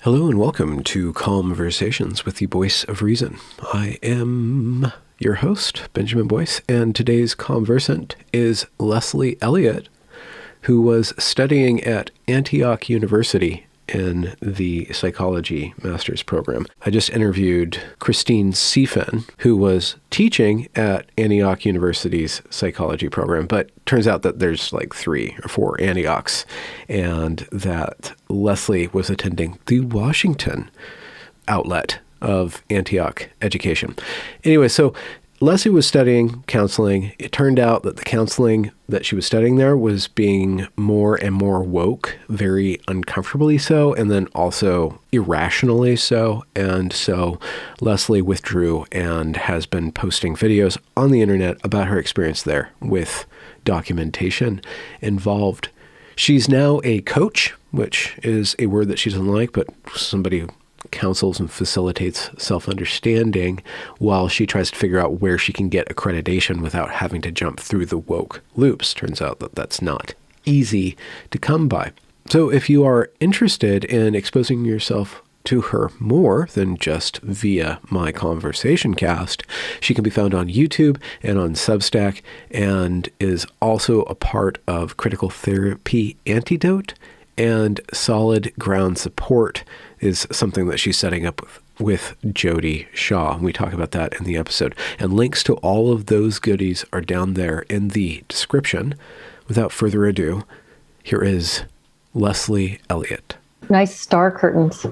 Hello and welcome to Conversations with the Voice of Reason. I am your host, Benjamin Boyce, and today's conversant is Leslie Elliott, who was studying at Antioch University in the psychology master's program. I just interviewed Christine Seafen, who was teaching at Antioch University's psychology program, but turns out that there's like 3 or 4 Antiochs, and that Leslie was attending the Washington outlet of Antioch education. Anyway, so Leslie was studying counseling. It turned out that the counseling that she was studying there was being more and more woke, very uncomfortably so, and then also irrationally so. And so Leslie withdrew and has been posting videos on the internet about her experience there with documentation involved. She's now a coach, which is a word that she doesn't like, but somebody who counsels and facilitates self-understanding while she tries to figure out where she can get accreditation without having to jump through the woke loops. Turns out that that's not easy to come by. So if you are interested in exposing yourself to her more than just via my conversation cast, she can be found on YouTube and on Substack, and is also a part of Critical Therapy Antidote, and Solid Ground Support is something that she's setting up with Jody Shaw. And we talk about that in the episode. And links to all of those goodies are down there in the description. Without further ado, here is Leslie Elliott. Nice star curtains.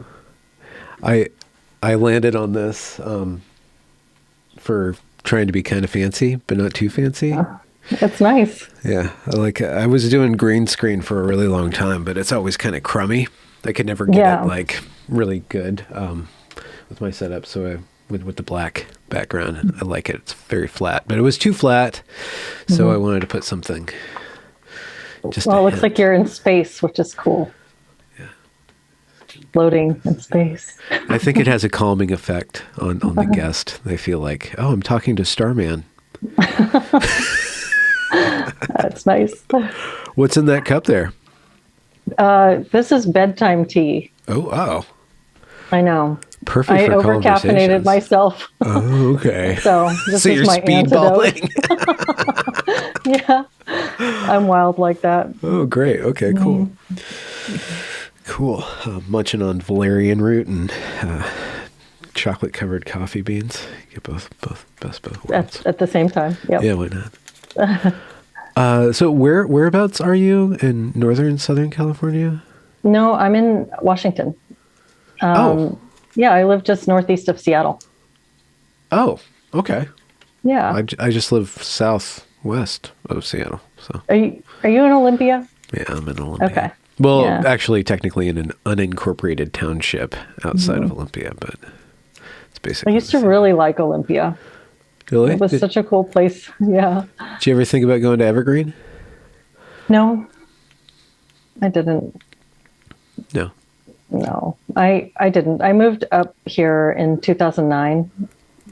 I landed on this for trying to be kind of fancy, but not too fancy. That's nice. Yeah. I was doing green screen for a really long time, but it's always kind of crummy. I could never get it really good with my setup. So with the black background, I like it. It's very flat, but it was too flat. So I wanted to put something just it looks like you're in space, which is cool. Yeah. Floating in space. I think it has a calming effect on the guest. They feel like, oh, I'm talking to Starman. That's nice. What's in that cup there? This is bedtime tea. Oh, wow. I know. Perfect for conversations. I overcaffeinated myself. Oh, okay. So this is my antidote. Yeah. I'm wild like that. Oh, great. Okay, cool. Cool. Munching on valerian root and chocolate-covered coffee beans. You get both worlds. At the same time. Yep. Yeah, why not? So whereabouts are you in northern Southern California? No, I'm in Washington. Yeah, I live just northeast of Seattle. Oh, okay. Yeah. I just live southwest of Seattle. So Are you in Olympia? yeah, I'm in Olympia. Okay. Well, Yeah. actually, technically in an unincorporated township outside of Olympia, but it's basically. I used to really like Olympia. Really? It was such a cool place. Yeah. Did you ever think about going to Evergreen? No, I didn't. No. No, I didn't. I moved up here in 2009,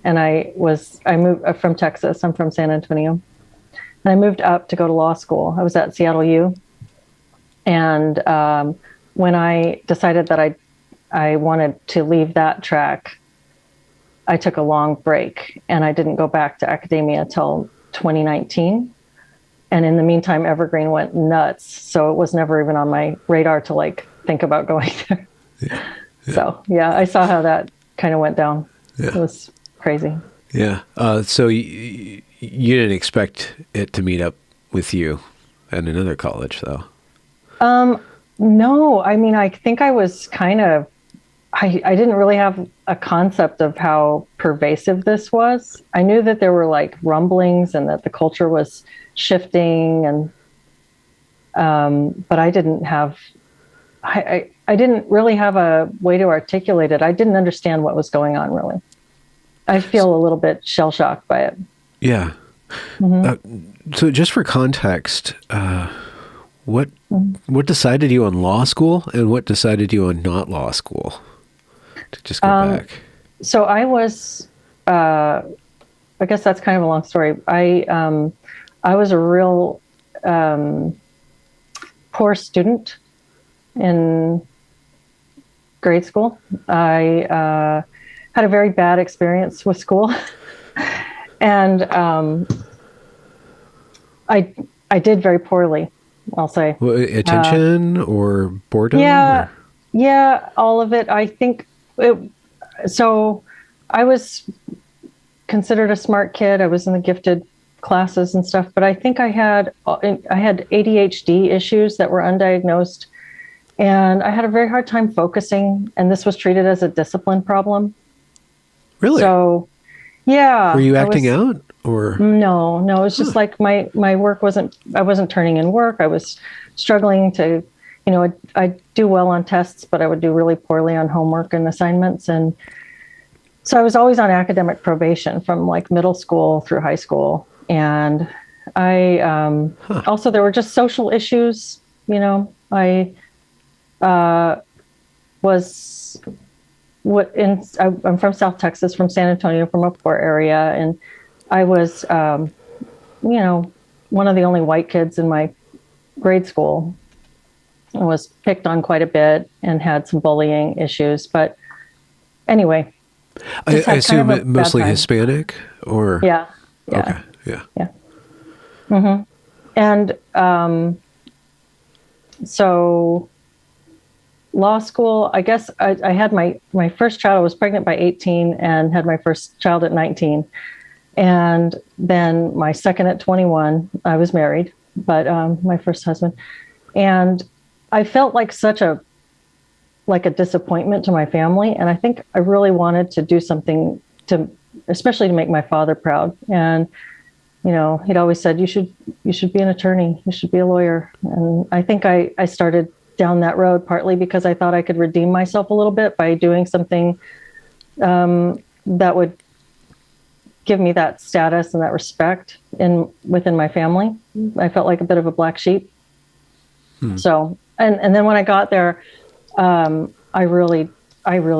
and I moved from Texas. I'm from San Antonio, and I moved up to go to law school. I was at Seattle U, and when I decided that I wanted to leave that track, I took a long break, and I didn't go back to academia till 2019. And in the meantime, Evergreen went nuts, so it was never even on my radar to think about going there. Yeah. So yeah, I saw how that kind of went down. Yeah. It was crazy. Yeah. So you didn't expect it to meet up with you at another college, though? No, I mean, I think I was I didn't really have a concept of how pervasive this was. I knew that there were rumblings and that the culture was shifting, and but I didn't have. I didn't really have a way to articulate it. I didn't understand what was going on, really. I feel a little bit shell-shocked by it. Yeah. So just for context, what decided you on law school and what decided you on not law school? To just go back. So I was, I guess that's kind of a long story. I was a real poor student in grade school. I had a very bad experience with school, and I did very poorly, I'll say. Well, attention or boredom? Yeah, Or? yeah, all of it. I think it, so. I was considered a smart kid. I was in the gifted classes and stuff, but I think I had ADHD issues that were undiagnosed, and I had a very hard time focusing. And this was treated as a discipline problem. Really? So, yeah, Were you acting out or? No, no. It's just like my work wasn't. I wasn't turning in work. I was struggling to, I'd do well on tests, but I would do really poorly on homework and assignments. And so I was always on academic probation from like middle school through high school. And I also, there were just social issues. I was I'm from South Texas, from San Antonio, from a poor area. And I was, one of the only white kids in my grade school. I was picked on quite a bit and had some bullying issues. But anyway, I assume kind of mostly Hispanic or? Yeah. Okay. Yeah. Yeah. Mm-hmm. And so law school, I guess I had my first child. I was pregnant by 18 and had my first child at 19. And then my second at 21. I was married, but my first husband. And I felt like a disappointment to my family. And I think I really wanted to do something especially to make my father proud. And, he'd always said, you should be an attorney. You should be a lawyer. And I think I started down that road partly because I thought I could redeem myself a little bit by doing something that would give me that status and that respect within my family. I felt like a bit of a black sheep. So, and then when I got there, I really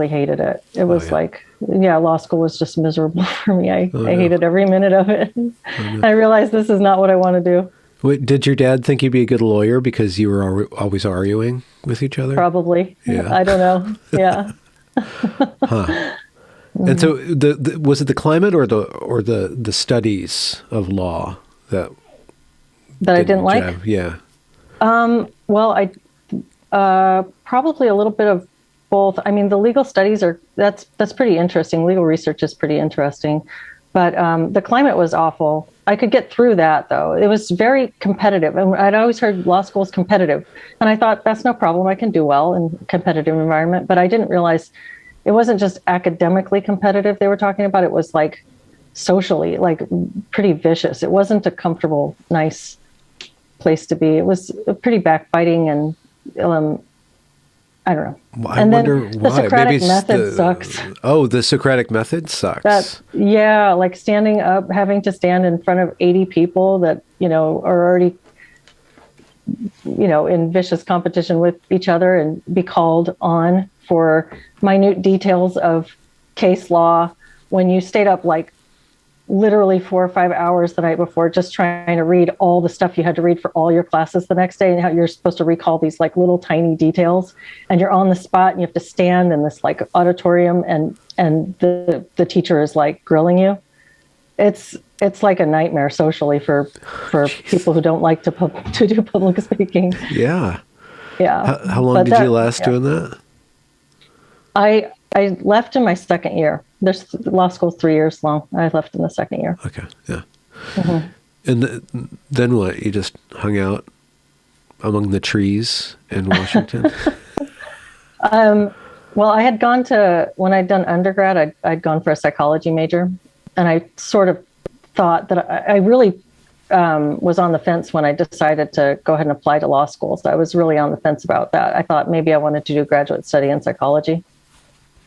hated it. It was law school was just miserable for me. I hated every minute of it. I realized this is not what I want to do. Wait, did your dad think you'd be a good lawyer because you were always arguing with each other? Probably. Yeah. I don't know. Yeah. Huh. And so was it the climate or the studies of law that I didn't like? Yeah. Well, I probably a little bit of both. I mean, the legal studies that's pretty interesting. Legal research is pretty interesting, but the climate was awful. I could get through that though. It was very competitive, and I'd always heard law school is competitive, and I thought that's no problem. I can do well in a competitive environment, but I didn't realize it wasn't just academically competitive they were talking about. It was like socially, like pretty vicious. It wasn't a comfortable, nice place to be. It was pretty backbiting and I don't know. Well, I wonder why. The Socratic method sucks. Oh, the Socratic method sucks. Like standing up, having to stand in front of 80 people that, are already, in vicious competition with each other and be called on for minute details of case law when you stayed up like literally 4 or 5 hours the night before just trying to read all the stuff you had to read for all your classes the next day, and how you're supposed to recall these like little tiny details, and you're on the spot and you have to stand in this like auditorium and the teacher is like grilling you. It's like a nightmare socially for people who don't like to do public speaking. Yeah. Yeah. How long did you last doing that? I left in my second year. There's law school 3 years long. I left in the second year. Okay, yeah. Mm-hmm. And then what? You just hung out among the trees in Washington? Well, I had gone when I'd done undergrad, I'd gone for a psychology major. And I sort of thought that I really was on the fence when I decided to go ahead and apply to law school. So I was really on the fence about that. I thought maybe I wanted to do graduate study in psychology.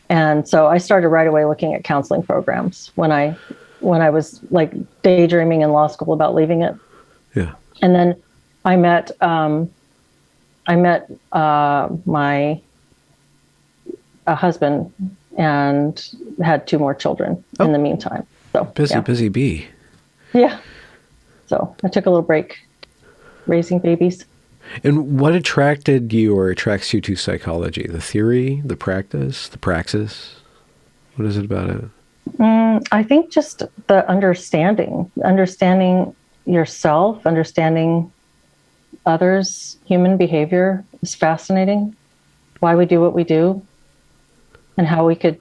And so I started right away looking at counseling programs when I was like daydreaming in law school about leaving it. Yeah. And then I met my husband and had 2 more children in the meantime. So busy bee. Yeah. So I took a little break raising babies. And what attracted you or attracts you to psychology? The theory, the practice, the praxis? What is it about it? I think just the understanding yourself, understanding others, human behavior is fascinating. Why we do what we do, and how we could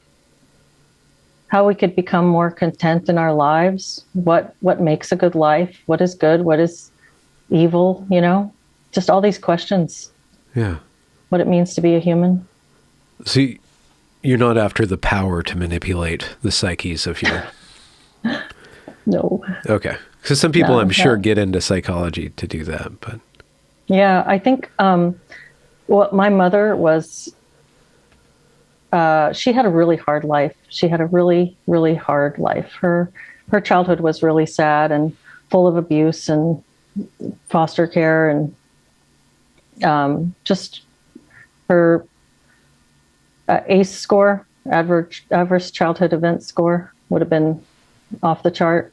become more content in our lives. What makes a good life? What is good? What is evil? Just all these questions. Yeah. What it means to be a human. See, you're not after the power to manipulate the psyches of your... No. Okay. Because some people, I'm sure, get into psychology to do that, but... Yeah, I think, my mother was, she had a really hard life. She had a really, really hard life. Her childhood was really sad and full of abuse and foster care, and just her ACE score, adverse childhood event score, would have been off the chart.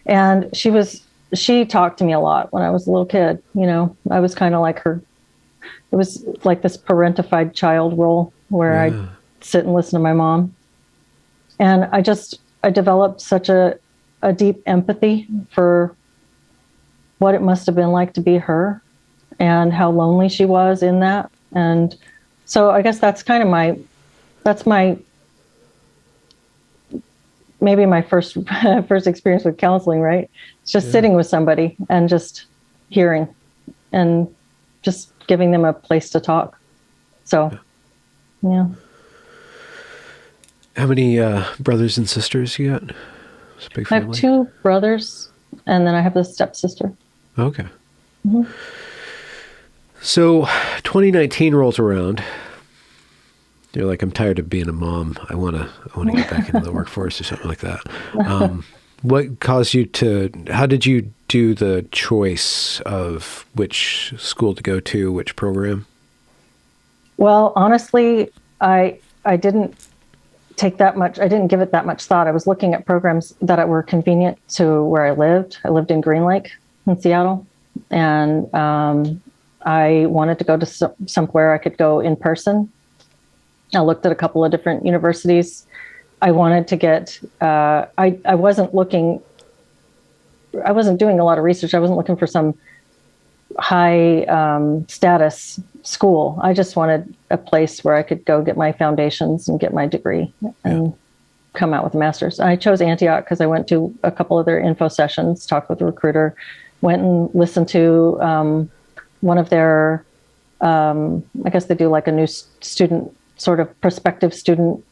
And she talked to me a lot when I was a little kid. I was kind of like her. It was like this parentified child role where I'd sit and listen to my mom. And I developed such a deep empathy for what it must have been like to be her and how lonely she was in that. And so I guess that's kind of maybe my first experience with counseling, right? It's just sitting with somebody and just hearing and just giving them a place to talk. So, yeah. How many brothers and sisters you got? It's a big family. I have 2 brothers, and then I have a stepsister. Okay. Mm-hmm. So 2019 rolls around. You're like, I'm tired of being a mom. I want to get back into the workforce or something like that. What caused you how did you do the choice of which school to go to, which program? Well, honestly, I didn't take that much. I didn't give it that much thought. I was looking at programs that were convenient to where I lived. I lived in Green Lake in Seattle, and I wanted to go to somewhere I could go in person. I looked at a couple of different universities. I wanted to get, I wasn't doing a lot of research. I wasn't looking for some high status school. I just wanted a place where I could go get my foundations and get my degree and come out with a master's. I chose Antioch because I went to a couple of their info sessions, talked with a recruiter, went and listened to one of their, I guess they do like a new student, sort of prospective student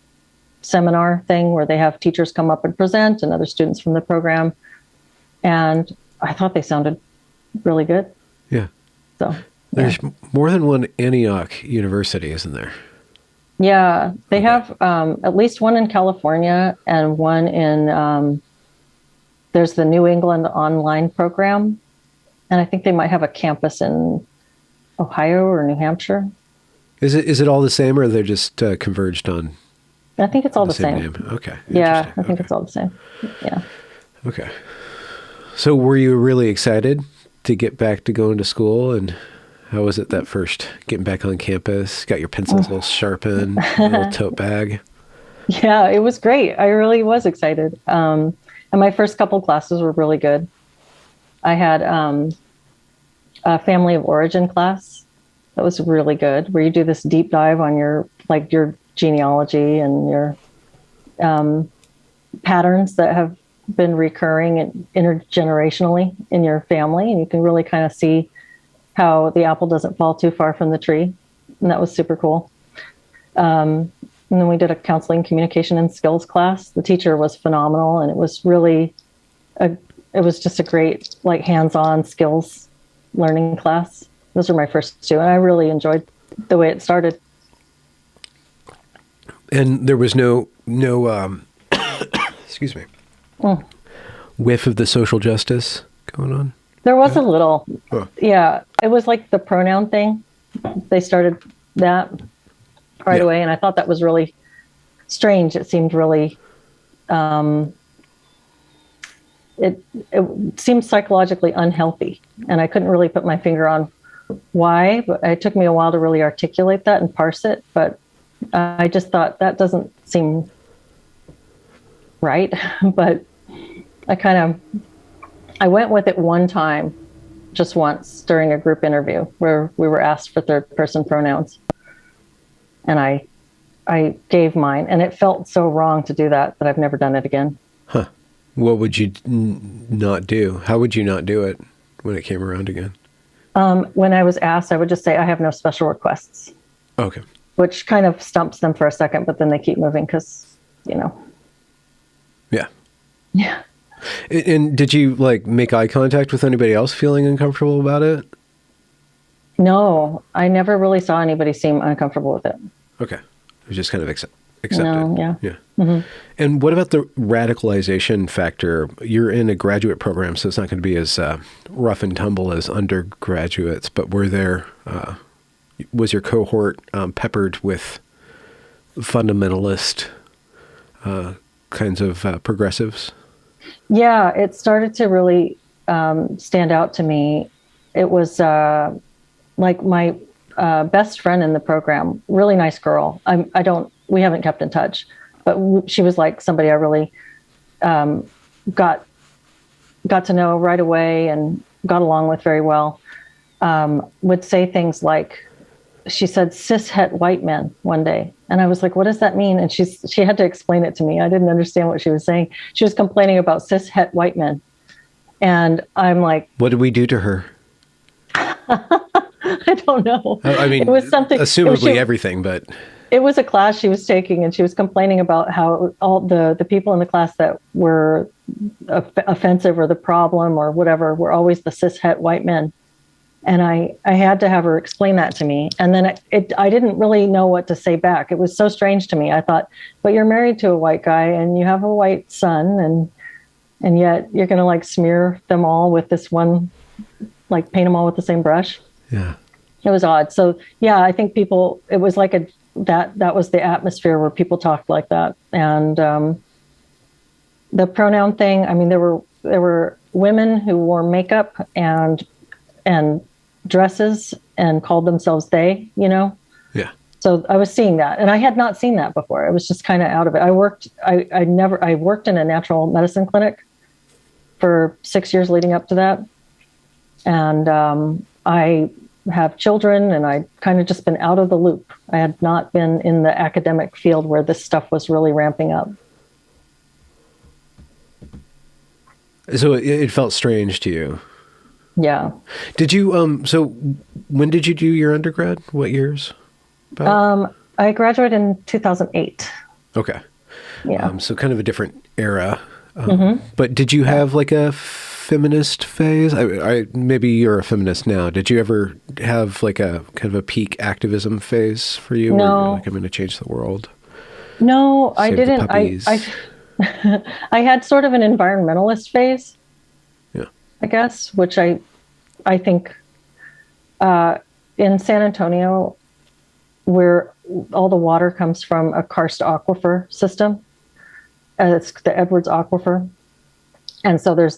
seminar thing where they have teachers come up and present and other students from the program. And I thought they sounded really good. Yeah. So there's more than one Antioch University, isn't there? Yeah, they have at least one in California and one in, there's the New England online program. And I think they might have a campus in Ohio or New Hampshire. Is it all the same, or they're just converged on? I think it's all the same. Name? Okay. Yeah, I think it's all the same. Yeah. Okay. So were you really excited to get back to going to school, and how was it that first getting back on campus? Got your pencils all sharpened, a little tote bag? Yeah, it was great. I really was excited. And my first couple classes were really good. I had a family of origin class. That was really good, where you do this deep dive on your genealogy and your patterns that have been recurring and intergenerationally in your family. And you can really kind of see how the apple doesn't fall too far from the tree. And that was super cool. And then we did a counseling, communication, and skills class. The teacher was phenomenal. And it was really, it was just a great, hands-on skills learning class. Those were my first 2, and I really enjoyed the way it started. And there was no excuse me, whiff of the social justice going on? There was a little. Yeah. It was like the pronoun thing. They started that right away, and I thought that was really strange. It seemed really, it seemed psychologically unhealthy, and I couldn't really put my finger on why, but it took me a while to really articulate that and parse it. But I just thought that doesn't seem right. But I went with it one time, just once during a group interview where we were asked for third person pronouns. And I gave mine, and it felt so wrong to do that I've never done it again. Huh. What would you not do? How would you not do it when it came around again? When I was asked, I would just say, I have no special requests. Okay. Which kind of stumps them for a second, but then they keep moving because, Yeah. Yeah. And did you like make eye contact with anybody else feeling uncomfortable about it? No, I never really saw anybody seem uncomfortable with it. Okay. It was just kind of accepted. No, yeah. Yeah. Mm-hmm. And what about the radicalization factor? You're in a graduate program, so it's not going to be as rough and tumble as undergraduates, but was your cohort peppered with fundamentalist kinds of progressives? Yeah, it started to really stand out to me. It was like my best friend in the program, really nice girl. We haven't kept in touch, but she was like somebody I really got to know right away and got along with very well. Would say things like, she said cis-het white men one day. And I was like, what does that mean? And she had to explain it to me. I didn't understand what she was saying. She was complaining about cis-het white men. And I'm like, what did we do to her? I don't know. I mean, it was something, assumably everything, but it was a class she was taking, and she was complaining about how all the people in the class that were offensive or the problem or whatever were always the cis-het white men. And I had to have her explain that to me. And then I didn't really know what to say back. It was so strange to me. I thought, but you're married to a white guy and you have a white son, and yet you're going to like smear them all with this one, like paint them all with the same brush. Yeah. It was odd. So yeah, I think it was like that was the atmosphere where people talked like that. And the pronoun thing, I mean, there were women who wore makeup and dresses and called themselves they, Yeah. So I was seeing that, and I had not seen that before. I was just kind of out of it. I worked in a natural medicine clinic for 6 years leading up to that. And I have children, and I kind of just been out of the loop. I had not been in the academic field where this stuff was really ramping up. So it felt strange to you. Yeah. Did you, so when did you do your undergrad? What years? I graduated in 2008. Okay. Yeah. So kind of a different era. But did you have like a feminist phase? Maybe you're a feminist now. Did you ever have like a kind of a peak activism phase for you? No. Where you're like, I'm going to change the world? No, I didn't. The puppies. I had sort of an environmentalist phase. Yeah. I guess, which I think in San Antonio, where all the water comes from a karst aquifer system, it's the Edwards Aquifer, and so there's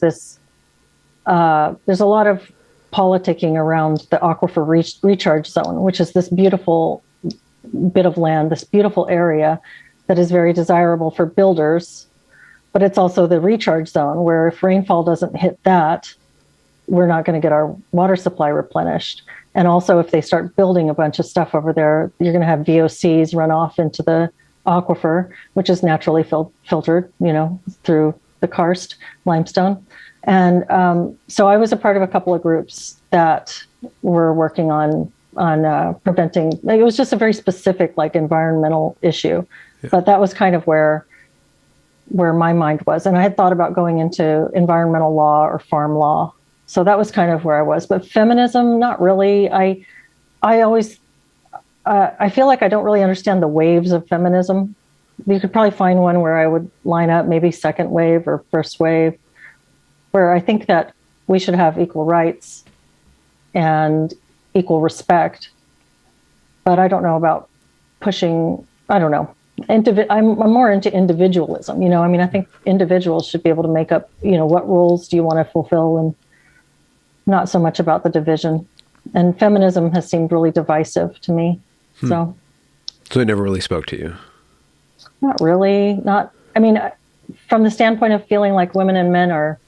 a lot of politicking around the aquifer recharge zone, which is this beautiful bit of land, this beautiful area that is very desirable for builders. But it's also the recharge zone where if rainfall doesn't hit that, we're not going to get our water supply replenished. And also if they start building a bunch of stuff over there, you're going to have VOCs run off into the aquifer, which is naturally filtered, through the karst limestone. And so I was a part of a couple of groups that were working on preventing. It was just a very specific, like, environmental issue. Yeah. But that was kind of where my mind was. And I had thought about going into environmental law or farm law. So that was kind of where I was. But feminism, not really. I always, I feel like I don't really understand the waves of feminism. You could probably find one where I would line up, maybe second wave or first wave, where I think that we should have equal rights and equal respect. But I don't know about pushing, I don't know. I'm more into individualism. I think individuals should be able to make up, what roles do you want to fulfill, and not so much about the division. And feminism has seemed really divisive to me. So it never really spoke to you? not really. Not, I mean, from the standpoint of feeling like women and men are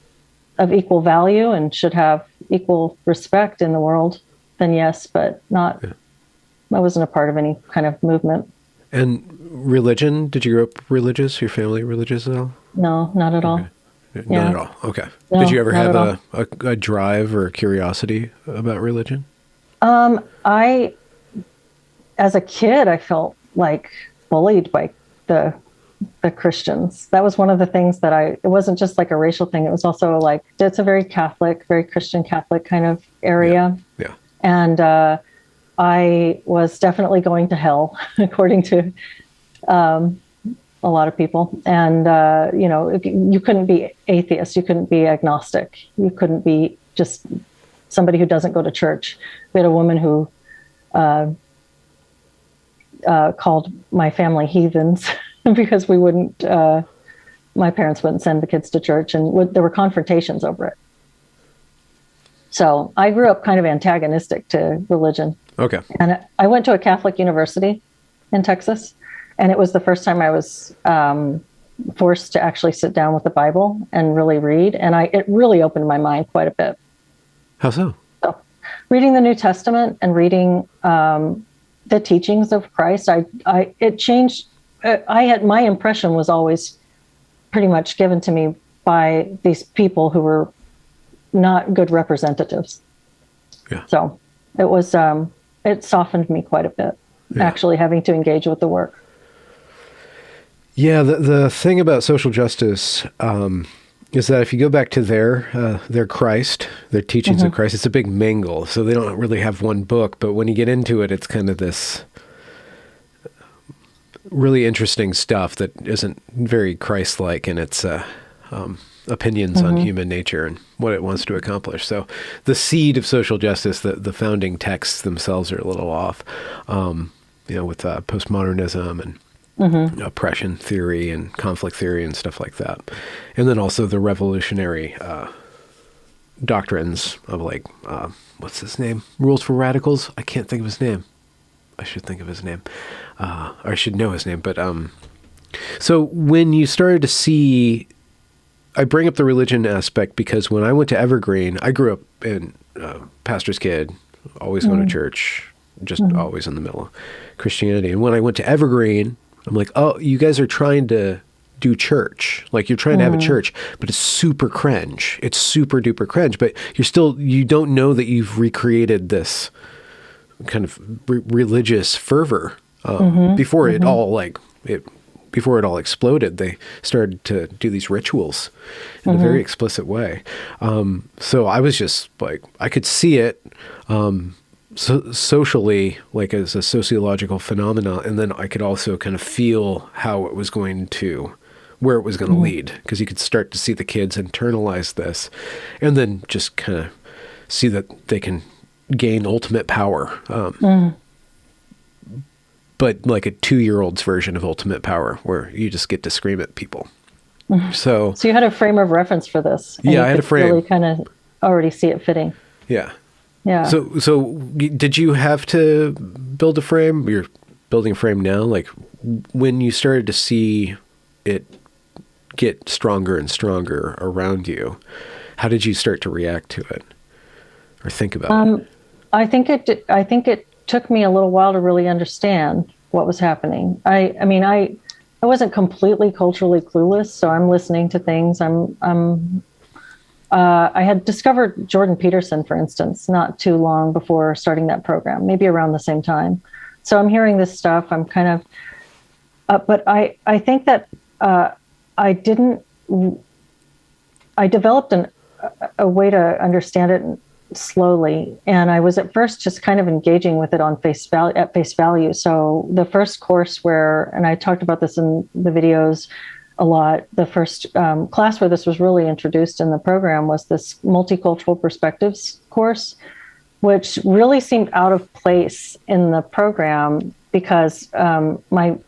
of equal value and should have equal respect in the world, then yes, but not, I wasn't a part of any kind of movement. And religion, did you grow up religious? Your family religious at all? No, not at all. Not Yeah. at all. Okay. No, did you ever not have at a drive or a curiosity about religion? As a kid, I felt like bullied by the Christians. That was one of the things that it wasn't just like a racial thing. It was also like, it's a very Catholic, very Christian Catholic kind of area. Yeah. And I was definitely going to hell, according to a lot of people. And, you couldn't be atheist. You couldn't be agnostic. You couldn't be just somebody who doesn't go to church. We had a woman who called my family heathens because we wouldn't, my parents wouldn't send the kids to church, and there were confrontations over it. So I grew up kind of antagonistic to religion. Okay. And I went to a Catholic university in Texas, and it was the first time I was forced to actually sit down with the Bible and really read. And it really opened my mind quite a bit. How so? So reading the New Testament and reading the teachings of Christ, it changed. My impression was always pretty much given to me by these people who were not good representatives. Yeah. So it was, it softened me quite a bit, actually having to engage with the work. Yeah. The thing about social justice is that if you go back to their Christ, their teachings of Christ, it's a big mingle. So they don't really have one book, but when you get into it, it's kind of this really interesting stuff that isn't very Christ-like in its opinions on human nature and what it wants to accomplish. So the seed of social justice, the founding texts themselves are a little off, with postmodernism and oppression theory and conflict theory and stuff like that. And then also the revolutionary doctrines of like, what's his name? Rules for Radicals? I can't think of his name. I should think of his name. Or I should know his name. But so when you started to see, I bring up the religion aspect because when I went to Evergreen, I grew up in pastor's kid, always going to church, just always in the middle of Christianity. And when I went to Evergreen, I'm like, oh, you guys are trying to do church. Like you're trying to have a church, but it's super cringe. It's super duper cringe, but you don't know that you've recreated this kind of religious fervor before it all exploded. They started to do these rituals in a very explicit way. So I was just like, I could see it socially, like as a sociological phenomenon, and then I could also kind of feel how it was going to, where it was going to lead, because you could start to see the kids internalize this, and then just kind of see that they can gain ultimate power. But like a 2-year-old's version of ultimate power, where you just get to scream at people. So you had a frame of reference for this. Yeah, I had a frame. Really kind of already see it fitting. Yeah. Yeah. So did you have to build a frame? You're building a frame now. Like when you started to see it get stronger and stronger around you, how did you start to react to it or think about it? I think it took me a little while to really understand what was happening. I wasn't completely culturally clueless, so I'm listening to things. I had discovered Jordan Peterson, for instance, not too long before starting that program, maybe around the same time. So I'm hearing this stuff. I'm kind of, but I think that I developed a way to understand it slowly. And I was at first just kind of engaging with it at face value. So the first course and I talked about this in the videos a lot, the first class where this was really introduced in the program was this multicultural perspectives course, which really seemed out of place in the program because my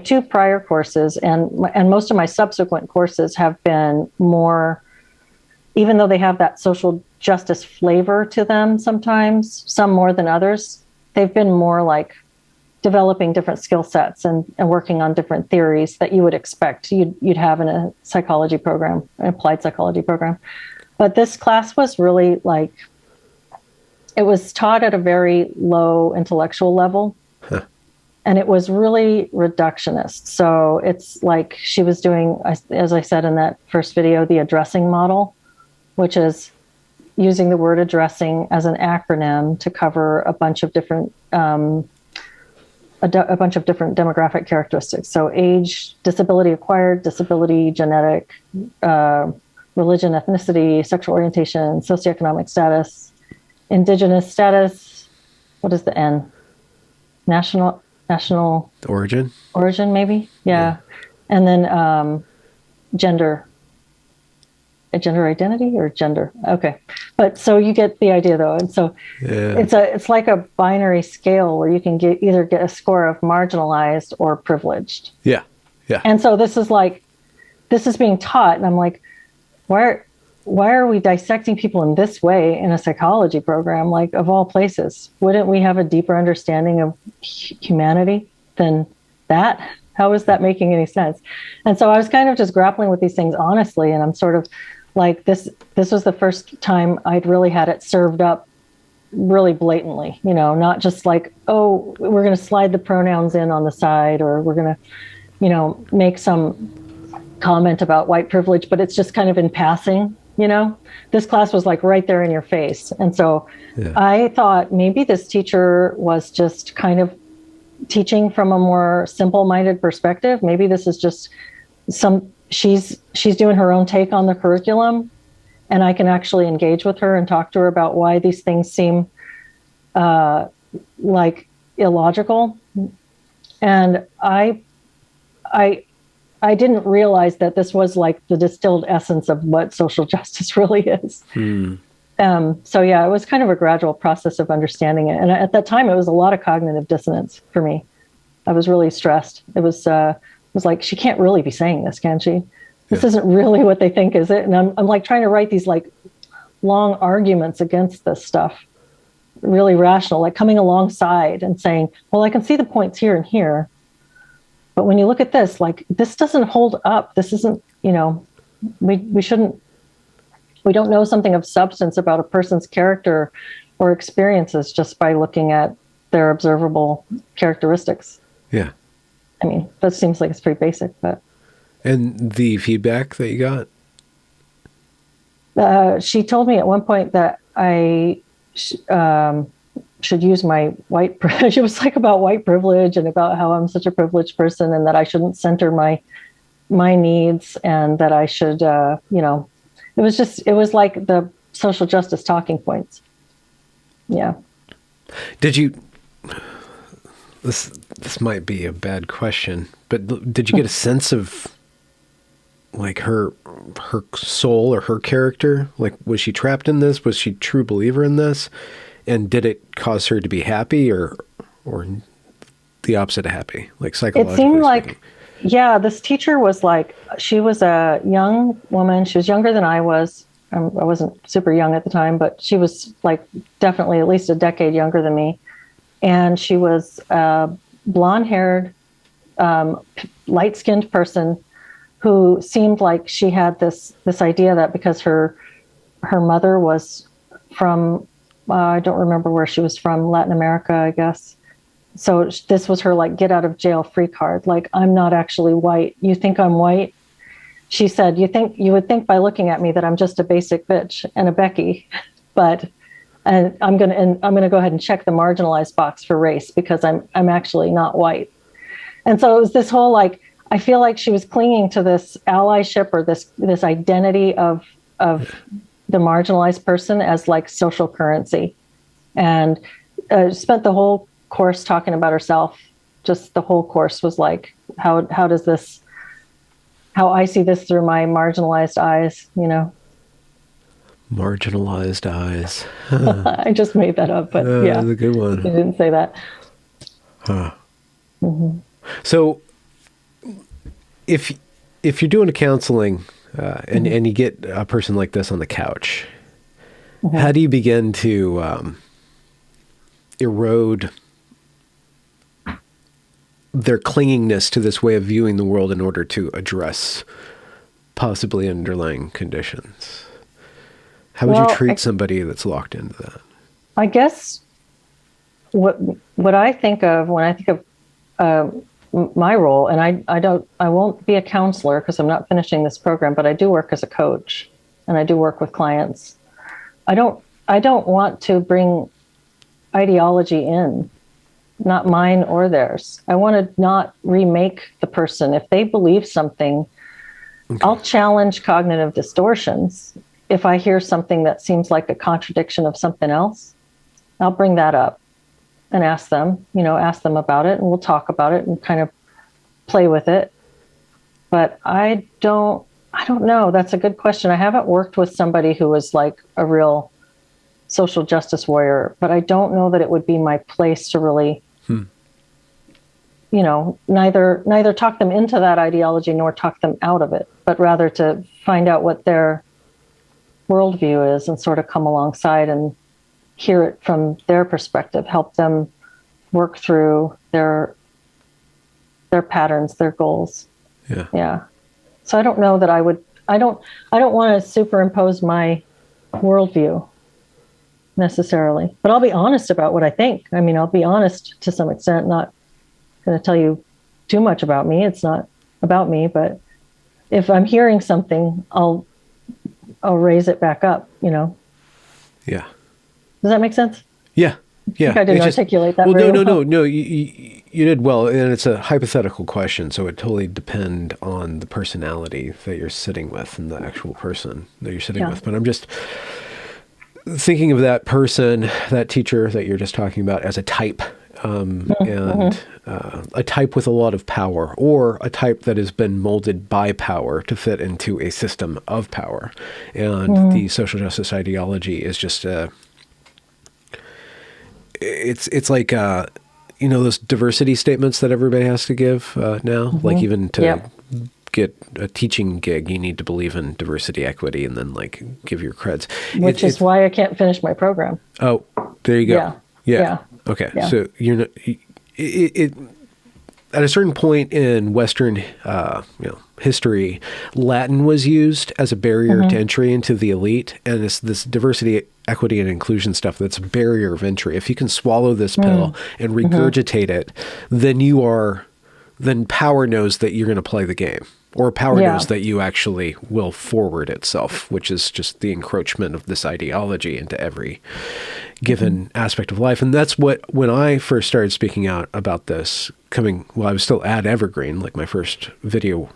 2 prior courses and most of my subsequent courses have been more even though they have that social justice flavor to them sometimes, some more than others, they've been more like developing different skill sets and working on different theories that you would expect you'd have in a psychology program, an applied psychology program. But this class was really like, it was taught at a very low intellectual level. Huh. And it was really reductionist. So it's like she was doing, as I said in that first video, the addressing model, which is using the word addressing as an acronym to cover a bunch of different demographic characteristics. So age, disability acquired, disability genetic, religion, ethnicity, sexual orientation, socioeconomic status, indigenous status. What is the N? National origin, maybe. Yeah. And then gender identity or gender. Okay. But so you get the idea though. And so it's like a binary scale where you can either get a score of marginalized or privileged. Yeah. Yeah. And so this is being taught. And I'm like, why are we dissecting people in this way in a psychology program? Like, of all places, wouldn't we have a deeper understanding of humanity than that? How is that making any sense? And so I was kind of just grappling with these things honestly. And I'm sort of like, this was the first time I'd really had it served up really blatantly, not just like, oh, we're going to slide the pronouns in on the side, or we're going to, make some comment about white privilege, but it's just kind of in passing. This class was like right there in your face. And so I thought maybe this teacher was just kind of teaching from a more simple-minded perspective. Maybe this is just she's doing her own take on the curriculum, and I can actually engage with her and talk to her about why these things seem like illogical. And I didn't realize that this was like the distilled essence of what social justice really is. So yeah, it was kind of a gradual process of understanding it. And at that time, it was a lot of cognitive dissonance for me. I was really stressed. It was like, she can't really be saying this, can she? This isn't really what they think, is it? And I'm like trying to write these like long arguments against this stuff, really rational, like coming alongside and saying, well, I can see the points here and here, but when you look at this, like, this doesn't hold up. This isn't, we don't know something of substance about a person's character or experiences just by looking at their observable characteristics. Yeah. I mean, that seems like it's pretty basic, but. And the feedback that you got? She told me at one point that I should use my white privilege. She was like about white privilege and about how I'm such a privileged person, and that I shouldn't center my needs, and that I should, it was like the social justice talking points. Yeah. Did you, this might be a bad question, but did you get a sense of like her soul or her character? Like, was she trapped in this? Was she a true believer in this? And did it cause her to be happy or the opposite of happy? Like psychologically It seemed like, speaking? Yeah, this teacher was like, she was a young woman. She was younger than I was. I wasn't super young at the time, but she was like definitely at least a decade younger than me. And she was a blonde-haired, light-skinned person who seemed like she had this idea that because her mother was from, I don't remember where she was from, Latin America, I guess. So this was her like get out of jail free card. Like, I'm not actually white. You think I'm white? She said, you would think by looking at me that I'm just a basic bitch and a Becky, and I'm gonna go ahead and check the marginalized box for race because I'm actually not white. And so it was this whole like, I feel like she was clinging to this allyship or this identity of the marginalized person as like social currency, and spent the whole course talking about herself. Just the whole course was like, how I see this through my marginalized eyes, Marginalized eyes. I just made that up, but yeah, that's a good one. I didn't say that. Huh. Mm-hmm. So if you're doing a counseling and you get a person like this on the couch. How do you begin to erode their clinginess to this way of viewing the world in order to address possibly underlying conditions? How would you treat somebody that's locked into that? I guess what I think of when I think of my role, and I won't be a counselor because I'm not finishing this program, but I do work as a coach and I do work with clients. I don't want to bring ideology in, not mine or theirs. I want to not remake the person. If they believe something, I'll challenge cognitive distortions. If I hear something that seems like a contradiction of something else, I'll bring that up and ask them about it, and we'll talk about it and kind of play with it. But I don't know. That's a good question. I haven't worked with somebody who was like a real social justice warrior, but I don't know that it would be my place to really, neither talk them into that ideology nor talk them out of it, but rather to find out what their worldview is and sort of come alongside and hear it from their perspective, help them work through their patterns, their goals. Yeah. So I don't know that I don't want to superimpose my worldview necessarily, but I'll be honest about what I think. I mean, I'll be honest to some extent, not going to tell you too much about me. It's not about me, but if I'm hearing something, I'll raise it back up, Yeah. Does that make sense? Yeah. Yeah. I think I didn't articulate that very well. No. You did well. And it's a hypothetical question. So it totally depend on the personality that you're sitting with and the actual person that you're sitting with. But I'm just thinking of that person, that teacher that you're just talking about as a type, a type with a lot of power, or a type that has been molded by power to fit into a system of power. And the social justice ideology is just it's like those diversity statements that everybody has to give now, like even to get a teaching gig, you need to believe in diversity, equity, and then like give your creds. Which is why I can't finish my program. Oh, there you go. Yeah. Okay. Yeah. So you're not, it at a certain point in Western, history, Latin was used as a barrier to entry into the elite, and it's this diversity, equity, and inclusion stuff that's a barrier of entry. If you can swallow this pill and regurgitate it, then power knows that you're going to play the game, or power knows that you actually will forward itself, which is just the encroachment of this ideology into every given aspect of life. And that's what, when I first started speaking out about this, I was still at Evergreen, like my first video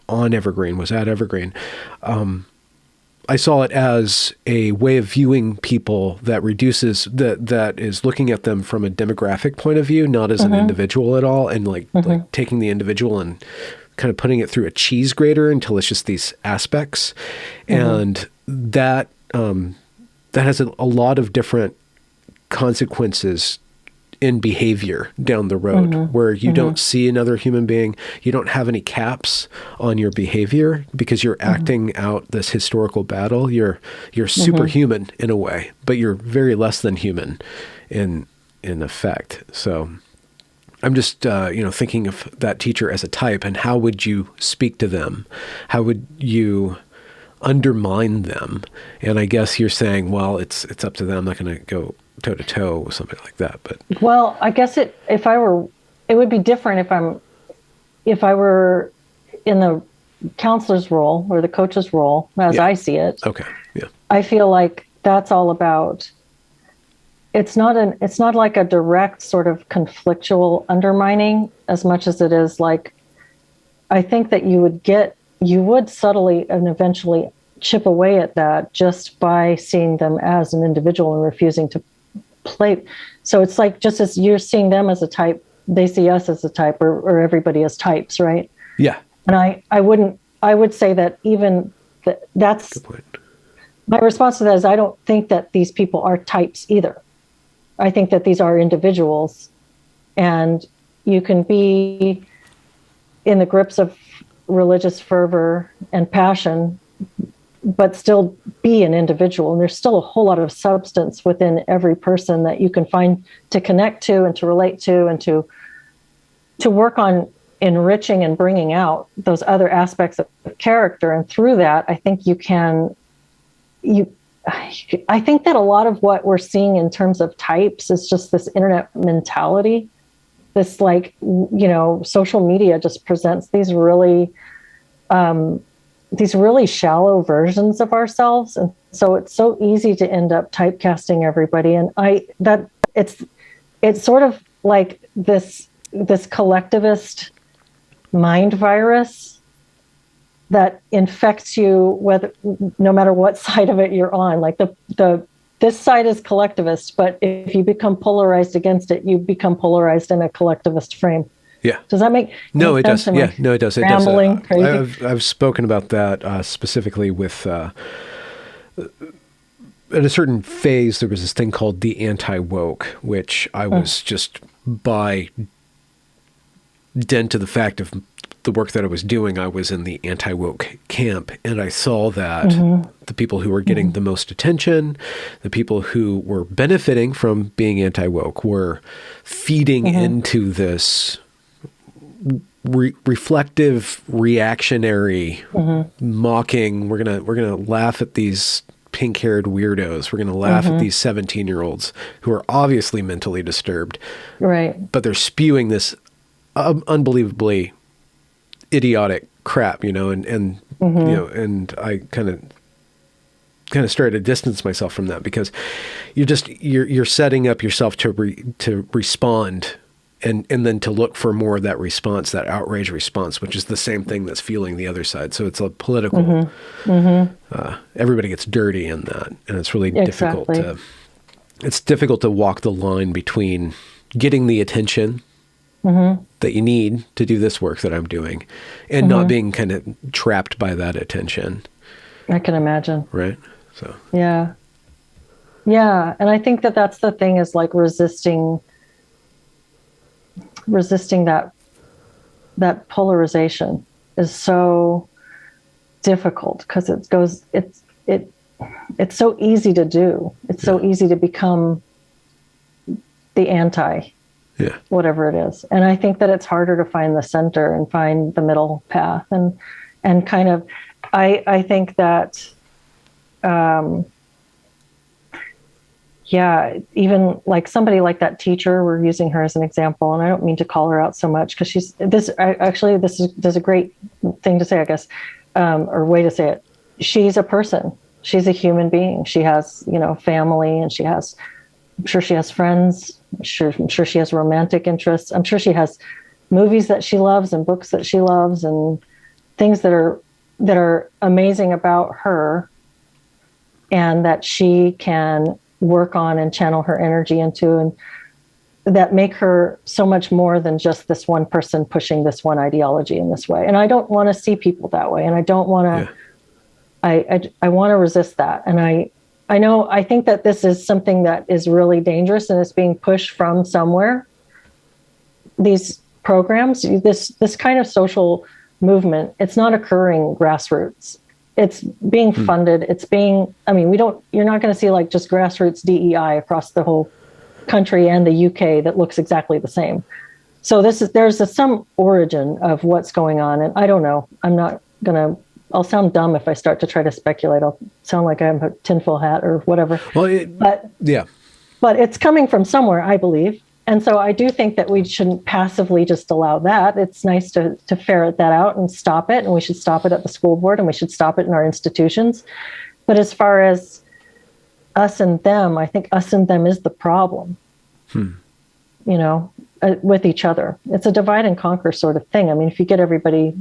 on Evergreen was at Evergreen. I saw it as a way of viewing people that reduces, that is looking at them from a demographic point of view, not as an individual at all, and like taking the individual and kind of putting it through a cheese grater until it's just these aspects. And that has a lot of different consequences in behavior down the road, where you don't see another human being, you don't have any caps on your behavior because you're acting out this historical battle. You're superhuman in a way, but you're very less than human in effect. So I'm just thinking of that teacher as a type, and how would you speak to them? How would you undermine them? And I guess you're saying, well, it's up to them. I'm not going to go toe to toe with something like that. But well, I guess it would be different if I were in the counselor's role or the coach's role, as I see it. Okay. Yeah. I feel like that's all about. It's not like a direct sort of conflictual undermining as much as it is like, I think that you would subtly and eventually chip away at that just by seeing them as an individual and refusing to play. So it's like, just as you're seeing them as a type, they see us as a type, or everybody as types, right? Yeah. And I would say that even that's good point. My response to that is I don't think that these people are types either. I think that these are individuals, and you can be in the grips of religious fervor and passion, but still be an individual. And there's still a whole lot of substance within every person that you can find to connect to and to relate to and to work on enriching and bringing out those other aspects of character. And through that, I think I think that a lot of what we're seeing in terms of types is just this internet mentality. This, like, social media just presents these really shallow versions of ourselves. And so it's so easy to end up typecasting everybody. And it's sort of like this collectivist mind virus that infects you, no matter what side of it you're on. Like this side is collectivist, but if you become polarized against it, you become polarized in a collectivist frame. Yeah. Does that make No, it sense? does. Yeah, no, it does. It rambling, does. crazy. I've spoken about that specifically with at a certain phase. There was this thing called the anti-woke, which I was just by dint of the fact of the work that I was doing, I was in the anti-woke camp, and I saw that the people who were getting the most attention, the people who were benefiting from being anti-woke, were feeding into this reflective, reactionary, mocking. We're gonna laugh at these pink-haired weirdos. We're gonna laugh at these 17-year-olds who are obviously mentally disturbed, right? But they're spewing this unbelievably idiotic crap, and and I kind of started to distance myself from that, because you're setting up yourself to respond and then to look for more of that response, that outrage response, which is the same thing that's fueling the other side. So it's a political, everybody gets dirty in that. And it's really difficult to walk the line between getting the attention that you need to do this work that I'm doing and not being kind of trapped by that attention. I can imagine. Right. So, yeah. Yeah. And I think that that's the thing, is like resisting that polarization is so difficult, because it's so easy to do. It's so easy to become the anti, whatever it is. And I think that it's harder to find the center and find the middle path, and kind of, I think that, even like somebody like that teacher, we're using her as an example, and I don't mean to call her out so much, because this is a great thing to say, I guess, or way to say it. She's a person. She's a human being. She has, family, and I'm sure she has friends. I'm sure she has romantic interests. I'm sure she has movies that she loves and books that she loves and things that are amazing about her, and that she can work on and channel her energy into, and that make her so much more than just this one person pushing this one ideology in this way. And I don't want to see people that way. And I don't want to, I want to resist that. And I think that this is something that is really dangerous, and it's being pushed from somewhere. These programs, this kind of social movement, it's not occurring grassroots. It's being funded. It's being, you're not going to see like just grassroots DEI across the whole country and the UK that looks exactly the same. So there's some origin of what's going on. And I don't know, I'll sound dumb if I start to try to speculate. I'll sound like I'm a tinfoil hat or whatever. Well, but it's coming from somewhere, I believe. And so I do think that we shouldn't passively just allow that. It's nice to ferret that out and stop it. And we should stop it at the school board, and we should stop it in our institutions. But as far as us and them, I think us and them is the problem, with each other. It's a divide and conquer sort of thing. I mean, if you get everybody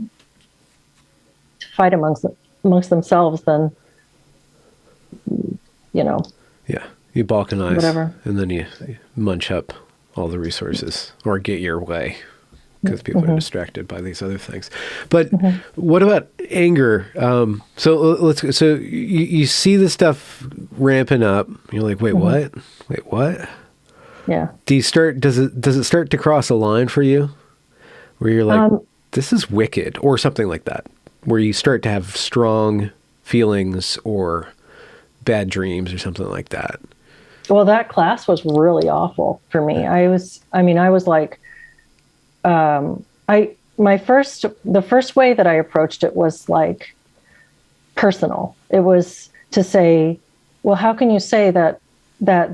to fight amongst themselves, then, Yeah, you balkanize, whatever. And then you munch up all the resources, or get your way, because people are distracted by these other things. But what about anger? So you see this stuff ramping up. You're like, wait, what? Wait, what? Yeah. Does it start to cross a line for you, where you're like, this is wicked, or something like that, where you start to have strong feelings or bad dreams or something like that. Well, that class was really awful for me. I was like, the first way that I approached it was like personal. It was to say, well, how can you say that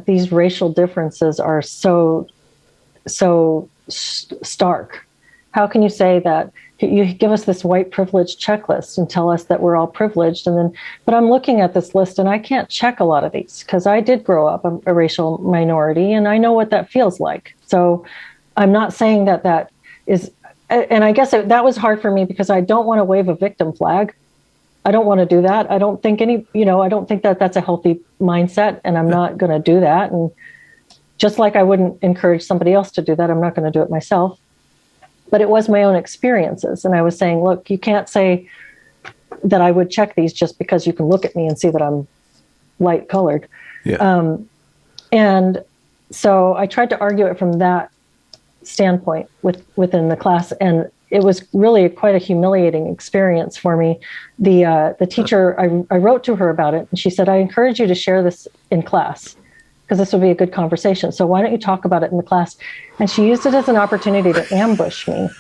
these racial differences are so stark? How can you say that you give us this white privilege checklist and tell us that we're all privileged, but I'm looking at this list and I can't check a lot of these because I did grow up a racial minority and I know what that feels like. So I'm not saying that is, and I guess that was hard for me because I don't want to wave a victim flag. I don't want to do that. I don't think I don't think that that's a healthy mindset, and I'm not going to do that. And just like I wouldn't encourage somebody else to do that, I'm not going to do it myself. But it was my own experiences. And I was saying, look, you can't say that I would check these just because you can look at me and see that I'm light colored. Yeah. And so I tried to argue it from that standpoint within the class. And it was really quite a humiliating experience for me. The teacher, I wrote to her about it, and she said, I encourage you to share this in class because this would be a good conversation. So why don't you talk about it in the class? And she used it as an opportunity to ambush me,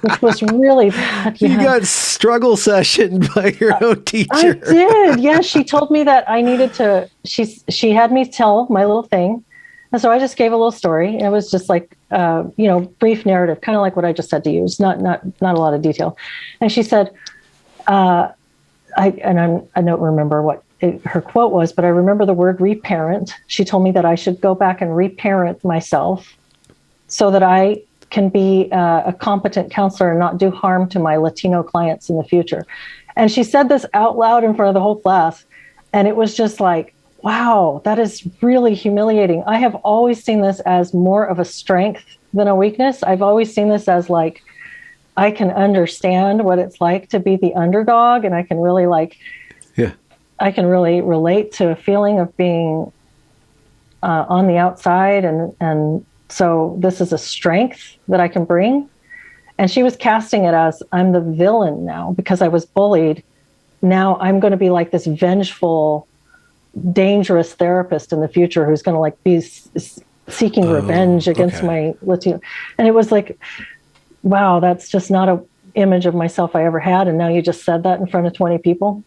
which was really bad. You got struggle session by your own teacher. I did. Yeah. She told me that I needed to, she had me tell my little thing. And so I just gave a little story. It was just like, brief narrative, kind of like what I just said to you. It's not a lot of detail. And she said, I don't remember what her quote was, but I remember the word reparent. She told me that I should go back and reparent myself so that I can be a competent counselor and not do harm to my Latino clients in the future. And she said this out loud in front of the whole class. And it was just like, wow, that is really humiliating. I have always seen this as more of a strength than a weakness. I've always seen this as like, I can understand what it's like to be the underdog, and I can really I can really relate to a feeling of being on the outside. And so this is a strength that I can bring. And she was casting it as I'm the villain now because I was bullied. Now I'm going to be like this vengeful, dangerous therapist in the future who's going to like be seeking revenge against my Latino. And it was like, wow, that's just not a image of myself I ever had. And now you just said that in front of 20 people.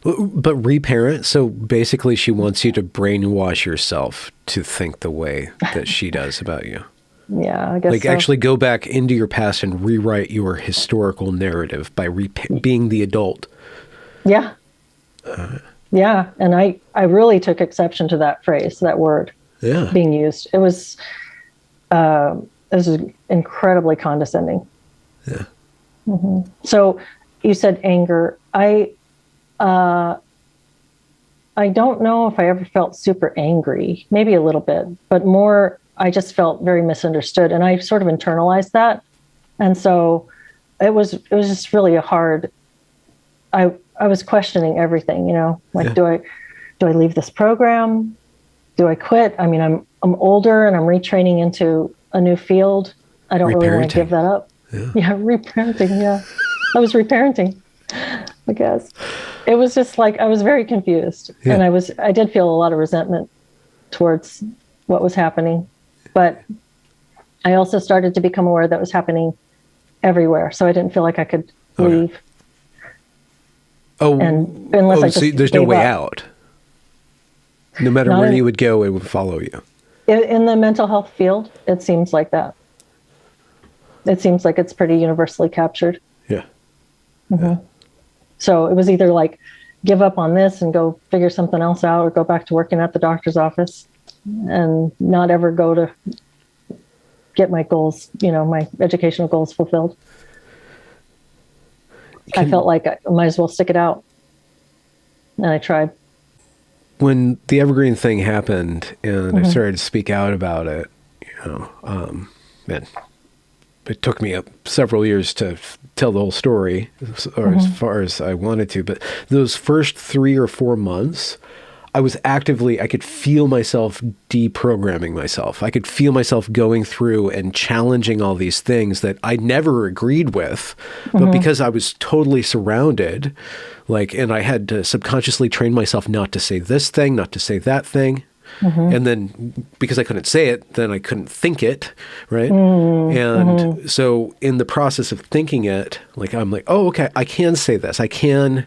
But reparent, so basically she wants you to brainwash yourself to think the way that she does about you. Yeah, I guess like so. Actually go back into your past and rewrite your historical narrative by being the adult. Yeah. Yeah. And I really took exception to that phrase, that word being used. It was incredibly condescending. Yeah. Mm-hmm. So you said anger. I don't know if I ever felt super angry, maybe a little bit, but more, I just felt very misunderstood. And I sort of internalized that. And so it was just really I was questioning everything, do I leave this program? Do I quit? I mean, I'm older and I'm retraining into a new field. I don't really want to give that up. Yeah, reparenting. Yeah. I was reparenting, I guess. It was just like, I was very confused. Yeah. And I did feel a lot of resentment towards what was happening. But I also started to become aware that was happening everywhere. So I didn't feel like I could leave. Oh, and unless I just so there's no way up. out. No matter where you would go, it would follow you. In the mental health field, it seems like that. It seems like it's pretty universally captured. Yeah. Mm-hmm. Yeah. So it was either like give up on this and go figure something else out, or go back to working at the doctor's office and not ever go to get my goals, my educational goals fulfilled. I felt like I might as well stick it out. And I tried. When the Evergreen thing happened and I started to speak out about it, it took me several years to tell the whole story, or as far as I wanted to. But those first 3 or 4 months, I could feel myself deprogramming myself. I could feel myself going through and challenging all these things that I never agreed with, but because I was totally surrounded, like, and I had to subconsciously train myself not to say this thing, not to say that thing. And then because I couldn't say it, then I couldn't think it, right? And so in the process of thinking it, like, I'm like, oh, okay, I can say this. I can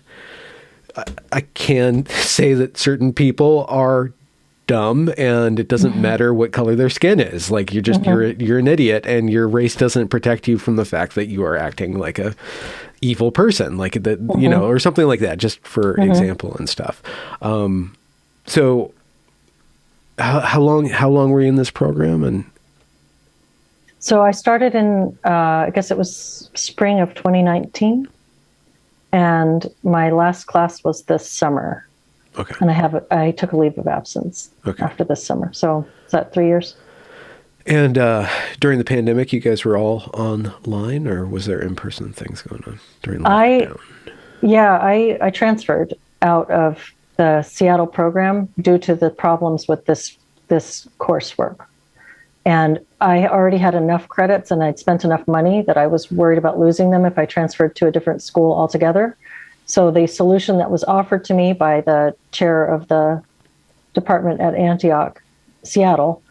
say that certain people are dumb and it doesn't matter what color their skin is. Like, you're just, you're an idiot, and your race doesn't protect you from the fact that you are acting like a evil person, like that, you know, or something like that, just for example and stuff. So how long were you in this program? And so I started in, I guess it was spring of 2019. And my last class was this summer. Okay. And I took a leave of absence after this summer. So is that 3 years? And during the pandemic, you guys were all online, or was there in-person things going on during lockdown? I transferred out of the Seattle program due to the problems with this coursework. And I already had enough credits and I'd spent enough money that I was worried about losing them if I transferred to a different school altogether. So the solution that was offered to me by the chair of the department at Antioch, Seattle,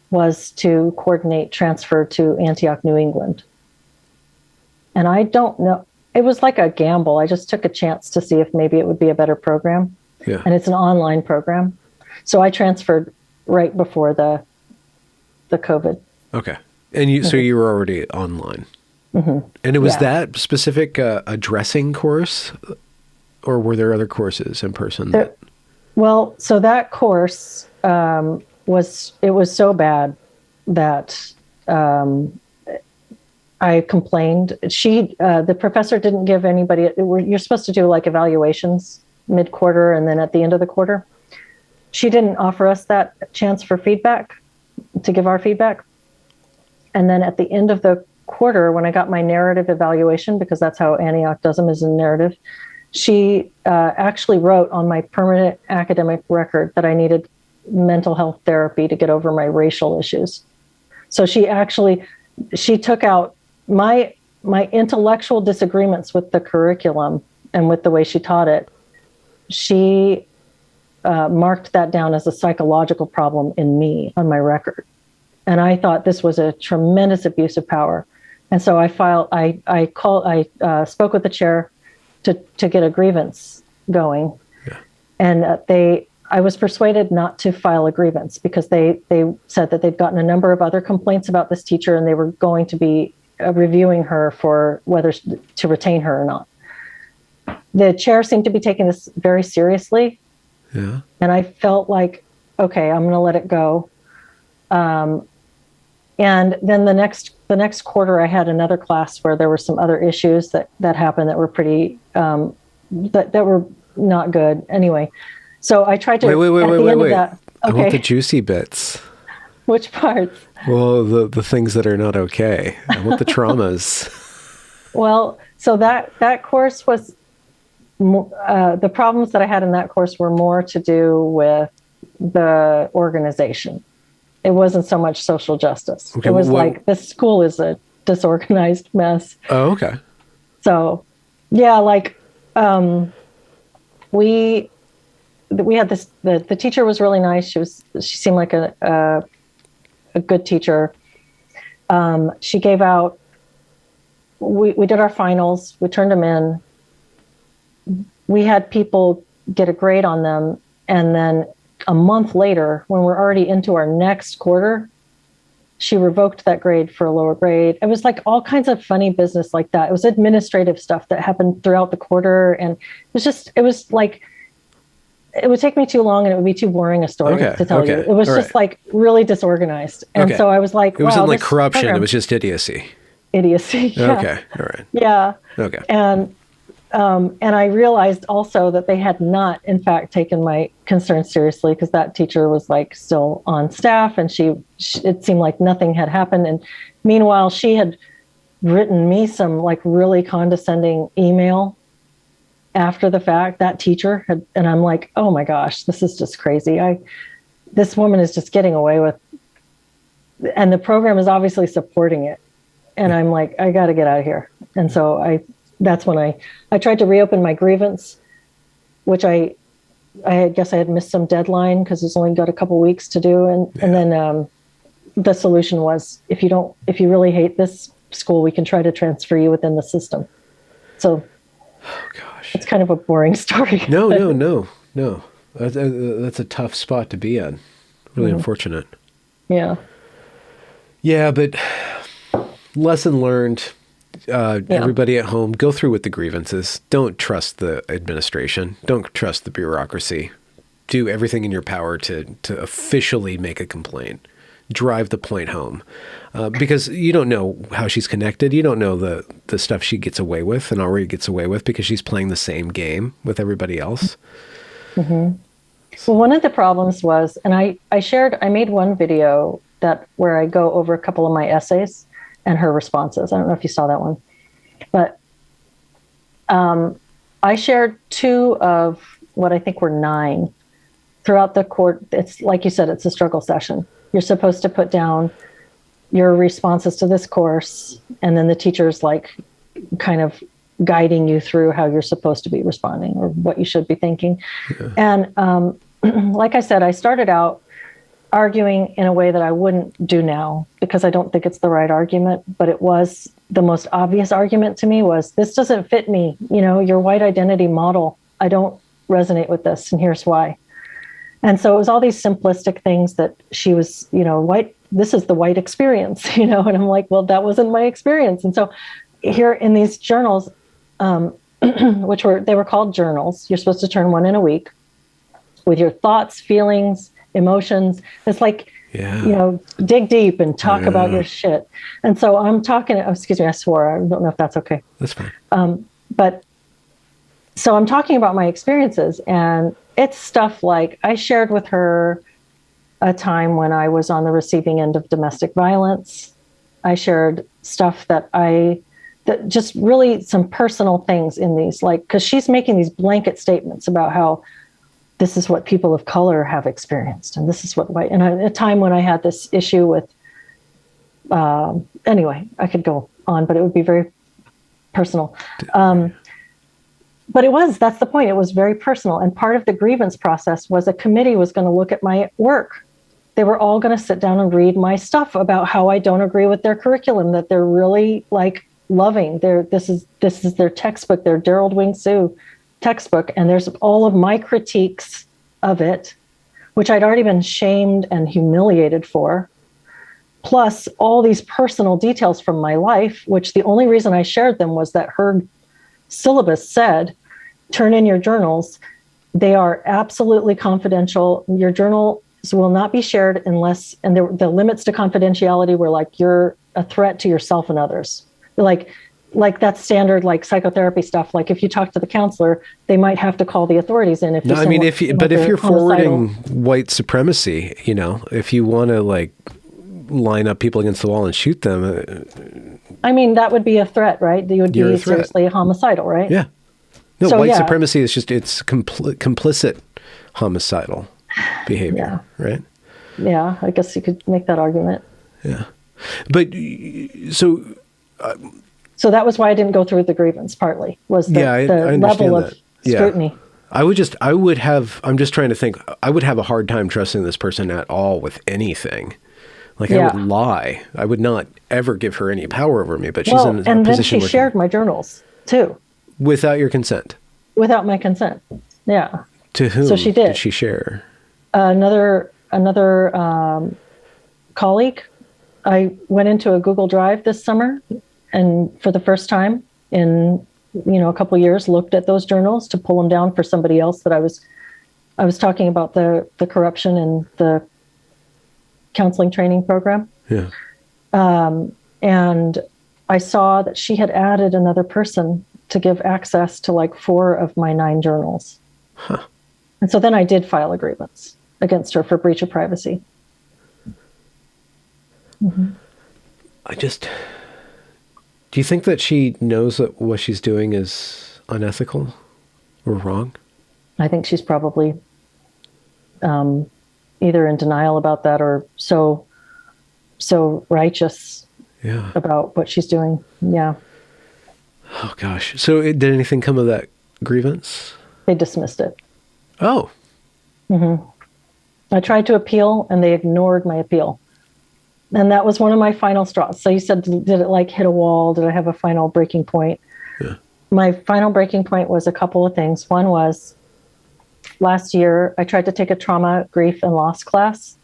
was to coordinate transfer to Antioch, New England. And I don't know, it was like a gamble. I just took a chance to see if maybe it would be a better program. Yeah. And it's an online program. So I transferred right before the COVID. Okay. And so you were already online. And it was that specific a dressing course, or were there other courses in person? Well, so that course was so bad that I complained. The professor didn't give anybody, you're supposed to do like evaluations mid-quarter and then at the end of the quarter. She didn't offer us that chance for feedback, to give our feedback. And then at the end of the quarter, when I got my narrative evaluation, because that's how Antioch does them, is in narrative, she actually wrote on my permanent academic record that I needed mental health therapy to get over my racial issues. So she took out my intellectual disagreements with the curriculum and with the way she taught it. She marked that down as a psychological problem in me on my record. And I thought this was a tremendous abuse of power. And so I spoke with the chair to get a grievance going. Yeah. And I was persuaded not to file a grievance because they said that they'd gotten a number of other complaints about this teacher and they were going to be reviewing her for whether to retain her or not. The chair seemed to be taking this very seriously. Yeah. And I felt like, okay, I'm going to let it go. And then the next quarter, I had another class where there were some other issues that happened that were pretty, that were not good. Anyway, so I tried to, wait. That, I want the juicy bits. Which parts? Well, the things that are not okay. I want the traumas. Well, so that course was, the problems that I had in that course were more to do with the organization. It wasn't so much social justice. Okay, it was like this school is a disorganized mess. Oh, okay. So, yeah, like we had this. The teacher was really nice. She seemed like a good teacher. She gave out. We did our finals. We turned them in. We had people get a grade on them, and then a month later, when we're already into our next quarter, she revoked that grade for a lower grade. It was like all kinds of funny business like that. It was administrative stuff that happened throughout the quarter. And it was like, it would take me too long and it would be too boring a story to tell you. It was just like really disorganized. And so I was like, it wasn't like corruption. Program, it was just idiocy. Idiocy. Yeah. Okay. All right. Yeah. Okay. And I realized also that they had not, in fact, taken my concerns seriously because that teacher was like still on staff and it seemed like nothing had happened. And meanwhile, she had written me some like really condescending email after the fact, that teacher had, and I'm like, oh my gosh, this is just crazy. This woman is just getting away with, and the program is obviously supporting it. And I'm like, I got to get out of here. And so that's when I tried to reopen my grievance, which I guess I had missed some deadline because it's only got a couple weeks to do. And then the solution was, if you really hate this school, we can try to transfer you within the system. So oh gosh, it's kind of a boring story. No. That's a tough spot to be in. Really unfortunate. Yeah. Yeah, but lesson learned. Everybody at home, go through with the grievances. Don't trust the administration. Don't trust the bureaucracy. Do everything in your power to officially make a complaint. Drive the point home. Because you don't know how she's connected. You don't know the stuff she gets away with and already gets away with because she's playing the same game with everybody else. Mm-hmm. Well, one of the problems was, and I made one video where I go over a couple of my essays and her responses. I don't know if you saw that one, but I shared 2 of what I think were 9 throughout the court. It's like you said, it's a struggle session. You're supposed to put down your responses to this course, and then the teacher's like kind of guiding you through how you're supposed to be responding or what you should be thinking. Yeah. And like I said, I started out arguing in a way that I wouldn't do now because I don't think it's the right argument, but it was the most obvious argument to me was, this doesn't fit me. Your white identity model, I don't resonate with this, and here's why. And so it was all these simplistic things that she was, white, this is the white experience, and I'm like, well, that wasn't my experience. And so here in these journals, they were called journals. You're supposed to turn one in a week with your thoughts, feelings, emotions. It's like, dig deep and talk about your shit. And so I'm talking, excuse me, I swore. I don't know if that's okay. That's fine. But so I'm talking about my experiences, and it's stuff like I shared with her a time when I was on the receiving end of domestic violence. I shared stuff that just really some personal things in these, like, because she's making these blanket statements about how this is what people of color have experienced, and this is what white. And a time when I had this issue with, anyway, I could go on, but it would be very personal. But that's the point. It was very personal. And part of the grievance process was a committee was going to look at my work. They were all going to sit down and read my stuff about how I don't agree with their curriculum, that they're really like loving. This is their textbook, their Gerald Wing Sue textbook. And there's all of my critiques of it, which I'd already been shamed and humiliated for, plus all these personal details from my life, which the only reason I shared them was that her syllabus said, turn in your journals. They are absolutely confidential. Your journals will not be shared unless, and the limits to confidentiality were like, you're a threat to yourself and others. Like that's standard, like psychotherapy stuff. Like if you talk to the counselor, they might have to call the authorities in. If you're forwarding white supremacy, if you want to like line up people against the wall and shoot them, that would be a threat, right? You would be seriously homicidal, right? Yeah. No, so, white supremacy is it's complicit homicidal behavior, right? Yeah, I guess you could make that argument. Yeah. But so that was why I didn't go through with the grievance, partly, was the level of scrutiny. I'm just trying to think, I would have a hard time trusting this person at all with anything. Like I would lie. I would not ever give her any power over me, but she's in a position and then she shared my journals too. Without your consent? Without my consent, yeah. To whom so she did she share? Another colleague. I went into a Google Drive this summer, and for the first time in a couple of years, looked at those journals to pull them down for somebody else that I was talking about the corruption in the counseling training program. Yeah. And I saw that she had added another person to give access to like 4 of my 9 journals. Huh. And so then I did file a grievance against her for breach of privacy. Mm-hmm. Do you think that she knows that what she's doing is unethical? Or wrong? I think she's probably either in denial about that or so righteous about what she's doing. Yeah. Oh, gosh. So did anything come of that grievance? They dismissed it. Oh. I tried to appeal and they ignored my appeal. And that was one of my final straws. So you said, did it like hit a wall? Did I have a final breaking point? Yeah. My final breaking point was a couple of things. One was last year, I tried to take a trauma, grief, and loss class.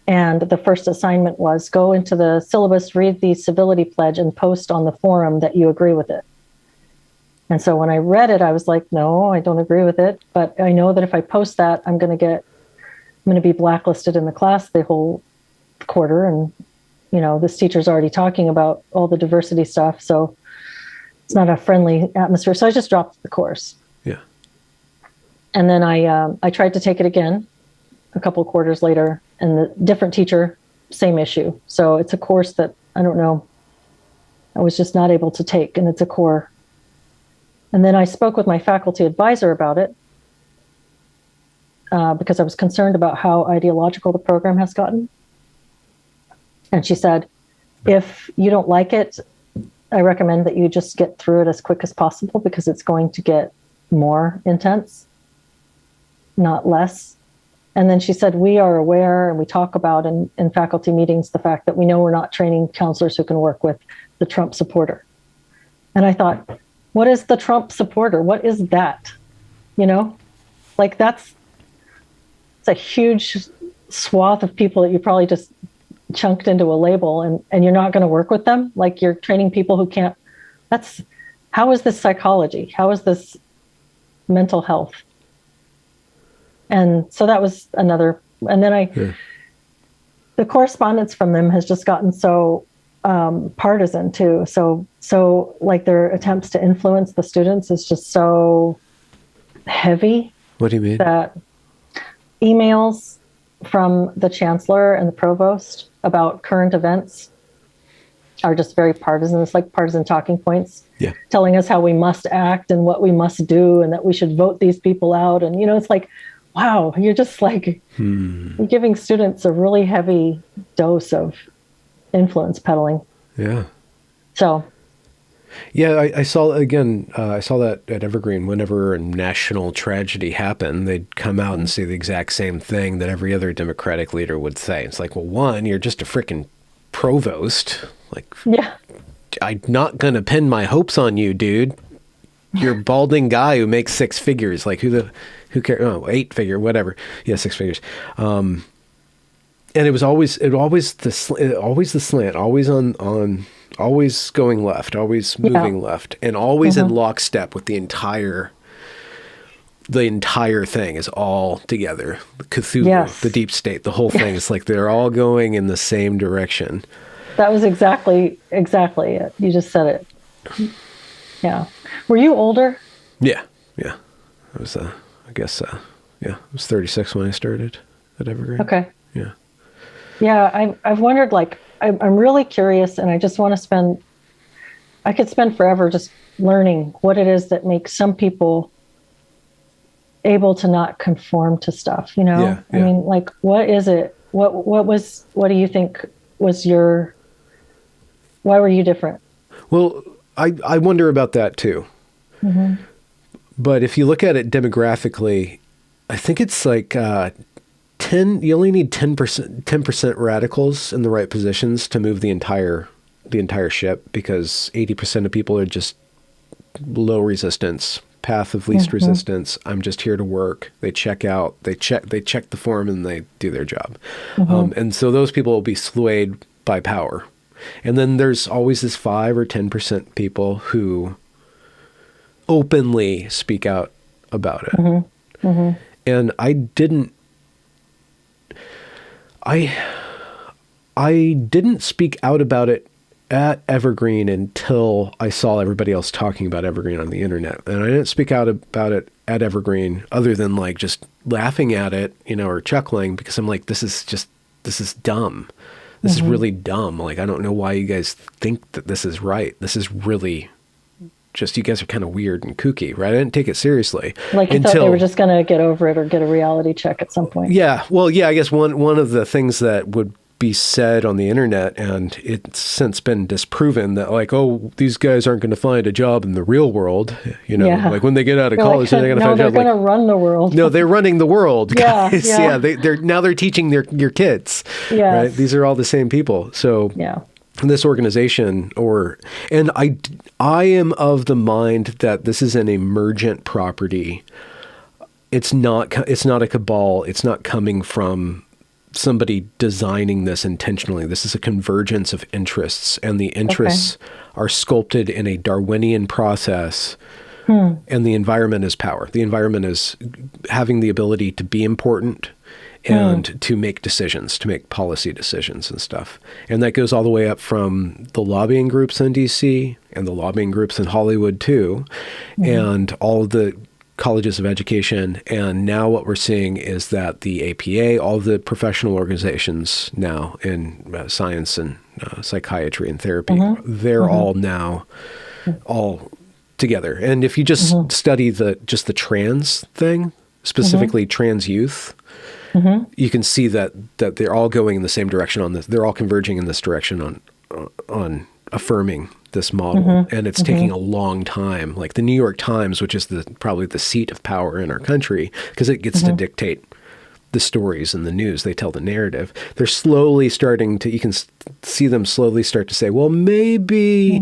And the first assignment was go into the syllabus, read the civility pledge, and post on the forum that you agree with it. And so when I read it, I was like, no, I don't agree with it. But I know that if I post that, I'm going to be blacklisted in the class the whole quarter. And, this teacher's already talking about all the diversity stuff. So it's not a friendly atmosphere. So I just dropped the course. Yeah. And then I tried to take it again a couple quarters later, and the different teacher, same issue. So it's a course that I don't know, I was just not able to take, and it's a core. And then I spoke with my faculty advisor about it because I was concerned about how ideological the program has gotten. And she said, if you don't like it, I recommend that you just get through it as quick as possible because it's going to get more intense, not less. And then she said, we are aware and we talk about in faculty meetings the fact that we know we're not training counselors who can work with the Trump supporter. And I thought, what is the Trump supporter? What is that? It's a huge swath of people that you probably just chunked into a label and you're not going to work with them. Like you're training people who can't. How is this psychology? How is this mental health? And so that was another, and then the correspondence from them has just gotten so partisan too. So like their attempts to influence the students is just so heavy. What do you mean? That emails from the chancellor and the provost about current events are just very partisan. It's like partisan talking points, telling us how we must act and what we must do and that we should vote these people out. And, it's like, wow, you're just like you're giving students a really heavy dose of influence peddling. Yeah. So. Yeah, I saw that at Evergreen. Whenever a national tragedy happened, they'd come out and say the exact same thing that every other Democratic leader would say. It's like, well, one, you're just a freaking provost. Like, yeah, I'm not going to pin my hopes on you, dude. You're a balding guy who makes six figures. Like, who cares? Oh, 8 figure, whatever. Yeah, 6 figures. And it was always the slant, always on. Always going left, always moving left, and always in lockstep with the entire thing is all together. Cthulhu, the deep state, the whole thing. It's like they're all going in the same direction. That was exactly it. You just said it. Yeah. Were you older? Yeah. I was, I was 36 when I started at Evergreen. Okay. Yeah. Yeah, I've wondered, like, I'm really curious, and I just want to I could spend forever just learning what it is that makes some people able to not conform to stuff, Yeah. I mean, like, what is it? What do you think was why were you different? Well, I wonder about that too. Mm-hmm. But if you look at it demographically, I think it's like, you only need 10% radicals in the right positions to move the entire ship, because 80% of people are just low resistance, path of least resistance. I'm just here to work. They check out, they check the form, and they do their job. And so those people will be swayed by power. And then there's always this 5 or 10% people who openly speak out about it. And I didn't speak out about it at Evergreen until I saw everybody else talking about Evergreen on the internet. And I didn't speak out about it at Evergreen other than like just laughing at it, or chuckling, because I'm like, this is dumb. This is really dumb. Like, I don't know why you guys think that this is right. This is really just, you guys are kind of weird and kooky, right? I didn't take it seriously. Like you thought they were just going to get over it or get a reality check at some point. Yeah. Well, yeah, I guess one of the things that would be said on the internet, and it's since been disproven, that like, oh, these guys aren't going to find a job in the real world. Like when they get out of college, they're going to find a job. They're going to run the world. No, they're running the world, guys. Yeah. They're teaching your kids. Yes. Right? These are all the same people. So yeah. This organization, and I am of the mind that this is an emergent property. It's not a cabal. It's not coming from somebody designing this intentionally. This is a convergence of interests, and the interests are sculpted in a Darwinian process. And the environment is power. The environment is having the ability to be important and to make decisions, to make policy decisions and stuff. And that goes all the way up from the lobbying groups in DC and the lobbying groups in Hollywood too, and all of the colleges of education. And now what we're seeing is that the APA, all the professional organizations now in science and psychiatry and therapy, they're all now all together. And if you just study the trans thing, specifically trans youth, you can see that they're all going in the same direction on this. They're all converging in this direction on affirming this model. And it's taking a long time. Like the New York Times, which is probably the seat of power in our country, because it gets to dictate the stories and the news. They tell the narrative. They're slowly starting to, you can see them slowly start to say, well, maybe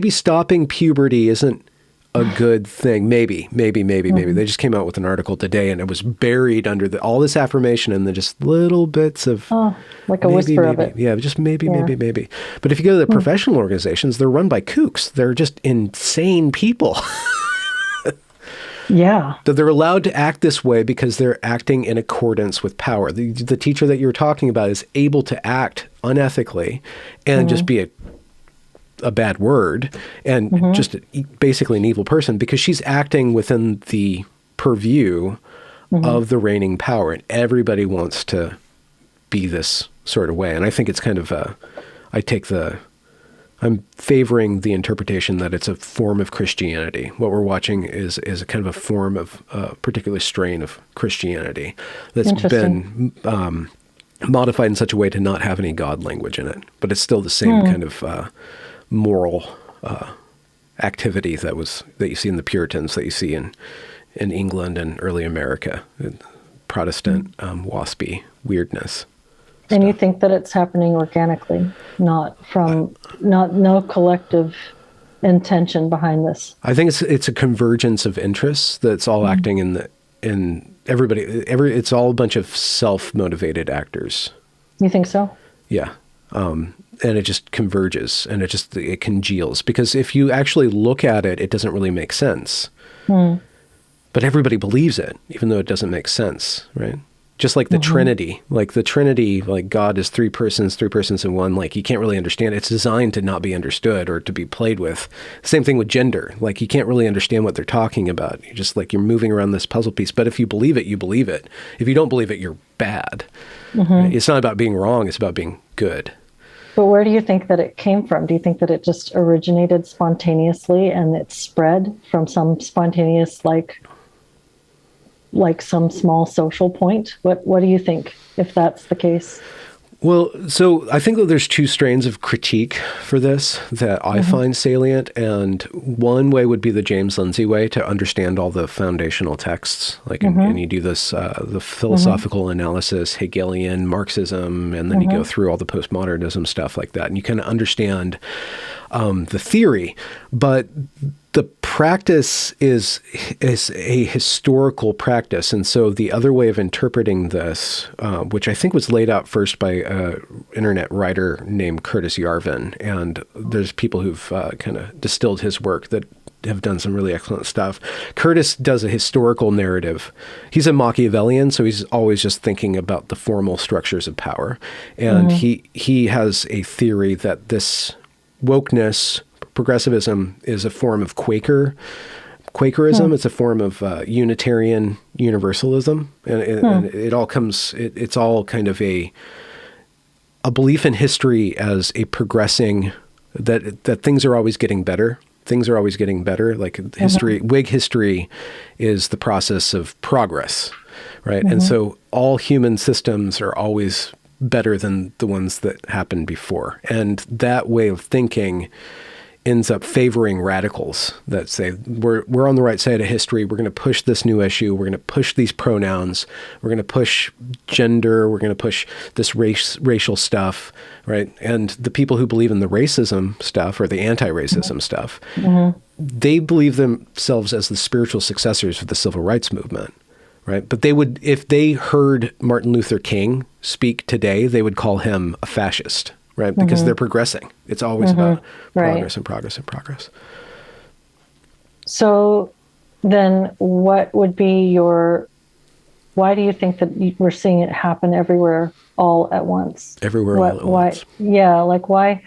stopping puberty isn't a good thing. Maybe. They just came out with an article today, and it was buried under all this affirmation and then just little bits of like a whisper of it. Yeah, just maybe. But if you go to the professional organizations, they're run by kooks. They're just insane people. Yeah. That they're allowed to act this way because they're acting in accordance with power. The teacher that you were talking about is able to act unethically and just be a bad word and just basically an evil person because she's acting within the purview of the reigning power. And everybody wants to be this sort of way. And I think it's kind of I'm favoring the interpretation that it's a form of Christianity. What we're watching is a kind of a form of a particular strain of Christianity that's been modified in such a way to not have any God language in it. But it's still the same kind of moral activity that you see in the Puritans, that you see in England and early America, Protestant waspy weirdness. And you think that it's happening organically, not no collective intention behind this? I think it's a convergence of interests that's all acting in everybody. It's all a bunch of self-motivated actors. You think so? Yeah. And it just converges and it congeals, because if you actually look at it, it doesn't really make sense. But everybody believes it, even though it doesn't make sense, right? Just like the Trinity, like God is three persons in one, like you can't really understand. It's designed to not be understood or to be played with. Same thing with gender. Like you can't really understand what they're talking about. You're just like, you're moving around this puzzle piece. But if you believe it, you believe it. If you don't believe it, you're bad. Right? It's not about being wrong. It's about being good. But where do you think that it came from? Do you think that it just originated spontaneously and it spread from some spontaneous, like some small social point? What do you think, if that's the case? Well, so I think that there's two strains of critique for this that I find salient. And one way would be the James Lindsay way, to understand all the foundational texts. Like, and you do this, the philosophical analysis, Hegelian Marxism, and then you go through all the postmodernism stuff like that. And you kind of understand the theory. But the practice is a historical practice. And so the other way of interpreting this, which I think was laid out first by an internet writer named Curtis Yarvin, and there's people who've kind of distilled his work that have done some really excellent stuff. Curtis does a historical narrative. He's a Machiavellian, so he's always just thinking about the formal structures of power. And he has a theory that this wokeness, progressivism, is a form of Quakerism. It's a form of Unitarian Universalism, and it all comes. It's all kind of a belief in history as a progressing, that things are always getting better, things are always getting better. Like history, Whig history is the process of progress, right? And so all human systems are always better than the ones that happened before. And that way of thinking ends up favoring radicals that say, we're on the right side of history. We're going to push this new issue. We're going to push these pronouns. We're going to push gender. We're going to push this racial stuff, right? And the people who believe in the racism stuff or the anti-racism stuff, they believe themselves as the spiritual successors of the civil rights movement, right? But they would, if they heard Martin Luther King speak today, they would call him a fascist, right? Because they're progressing. It's always about progress and progress and progress. So then what would be why do you think that we're seeing it happen everywhere all at once? Everywhere all at once. Yeah, like why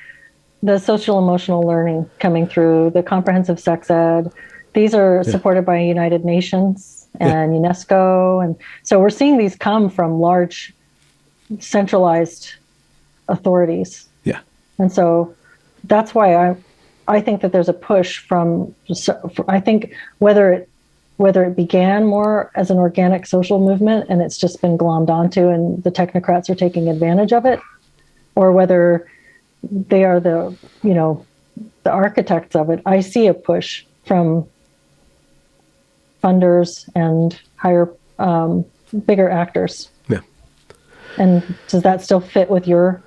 the social emotional learning coming through, the comprehensive sex ed, these are supported by United Nations and UNESCO. And so we're seeing these come from large centralized authorities. Yeah. And so that's why I think that there's a push I think whether it began more as an organic social movement and it's just been glommed onto and the technocrats are taking advantage of it, or whether they are the architects of it, I see a push from funders and higher, bigger actors. Yeah. And does that still fit with your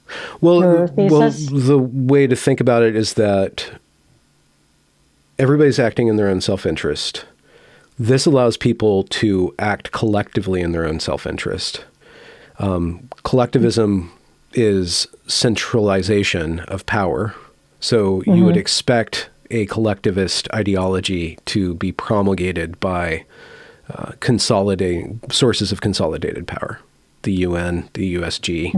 thesis? Well, the way to think about it is that everybody's acting in their own self-interest. This allows people to act collectively in their own self-interest. Collectivism is centralization of power. So you would expect a collectivist ideology to be promulgated by consolidating sources of consolidated power. The UN, the USG,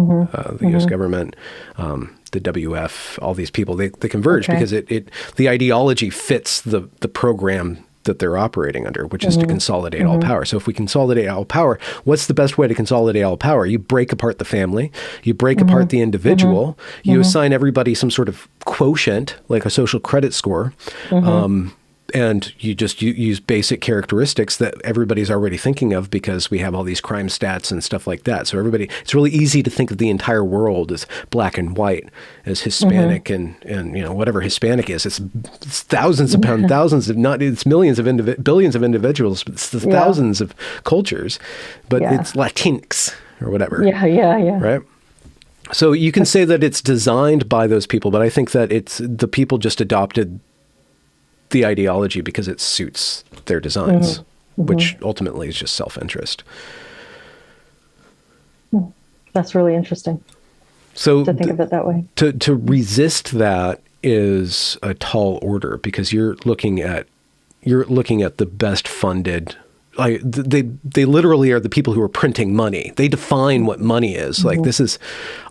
the US government, the WF, all these people, they converge because the ideology fits the program that they're operating under, which is to consolidate all power. So if we consolidate all power, what's the best way to consolidate all power? You break apart the family, you break apart the individual, you assign everybody some sort of quotient, like a social credit score, and you just use basic characteristics that everybody's already thinking of because we have all these crime stats and stuff like that. So it's really easy to think of the entire world as black and white, as Hispanic and whatever Hispanic is. It's thousands upon thousands of it's millions of billions of individuals, but it's thousands of cultures, but it's Latinx or whatever. Yeah. Right? So you can say that it's designed by those people, but I think that the people just adopted the ideology because it suits their designs, which ultimately is just self-interest. That's really interesting. So to think of it that way. To resist that is a tall order because you're looking at the best funded. Like they literally are the people who are printing money. They define what money is. Like this is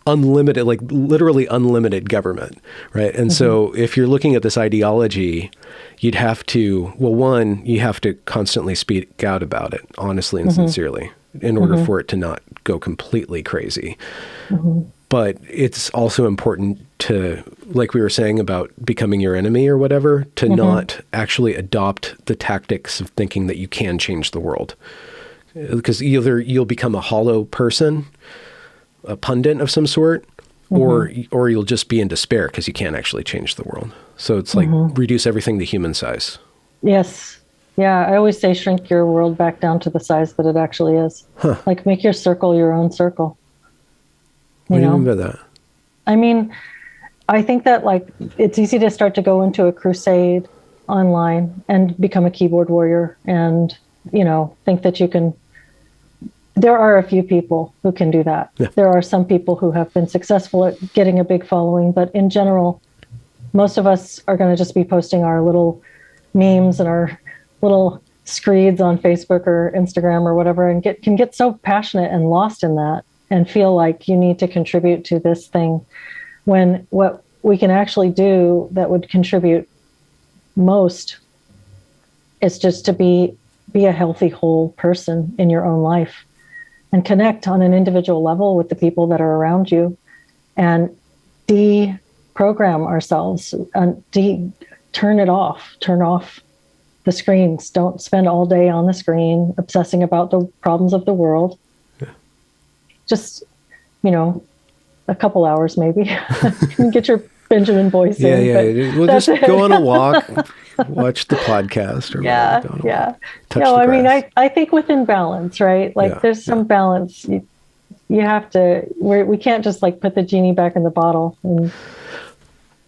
unlimited, like literally unlimited government, right? And so if you're looking at this ideology, you'd have to, you have to constantly speak out about it, honestly and sincerely, in order for it to not go completely crazy. But it's also important to, like we were saying about becoming your enemy or whatever, to not actually adopt the tactics of thinking that you can change the world. Because either you'll become a hollow person, a pundit of some sort, or you'll just be in despair because you can't actually change the world. So it's like reduce everything to human size. Yes. Yeah, I always say shrink your world back down to the size that it actually is. Like make your circle your own circle. What do you mean by that? I mean, I think that like it's easy to start to go into a crusade online and become a keyboard warrior and, think that you can. There are a few people who can do that. Yeah. There are some people who have been successful at getting a big following, but in general, most of us are going to just be posting our little memes and our little screeds on Facebook or Instagram or whatever and can get so passionate and lost in that and feel like you need to contribute to this thing when what we can actually do that would contribute most is just to be a healthy, whole person in your own life and connect on an individual level with the people that are around you and deprogram ourselves and turn it off. Turn off the screens. Don't spend all day on the screen obsessing about the problems of the world. Yeah. Just, a couple hours maybe. Get your Benjamin Boyce in. Yeah. We'll just go on a walk, watch the podcast, or whatever. Yeah. Touch the grass. I think within balance, right? Like there's some balance. You have to. We can't just like put the genie back in the bottle and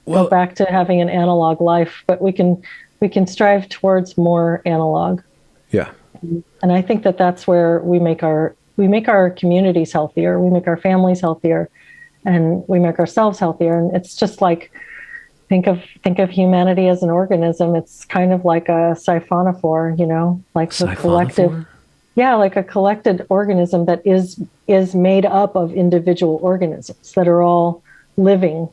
go back to having an analog life, but we can strive towards more analog. Yeah. And I think that's where we make our communities healthier, we make our families healthier, and we make ourselves healthier. And it's just like, think of humanity as an organism. It's kind of like a siphonophore, like the collective. Yeah, like a collected organism that is made up of individual organisms that are all living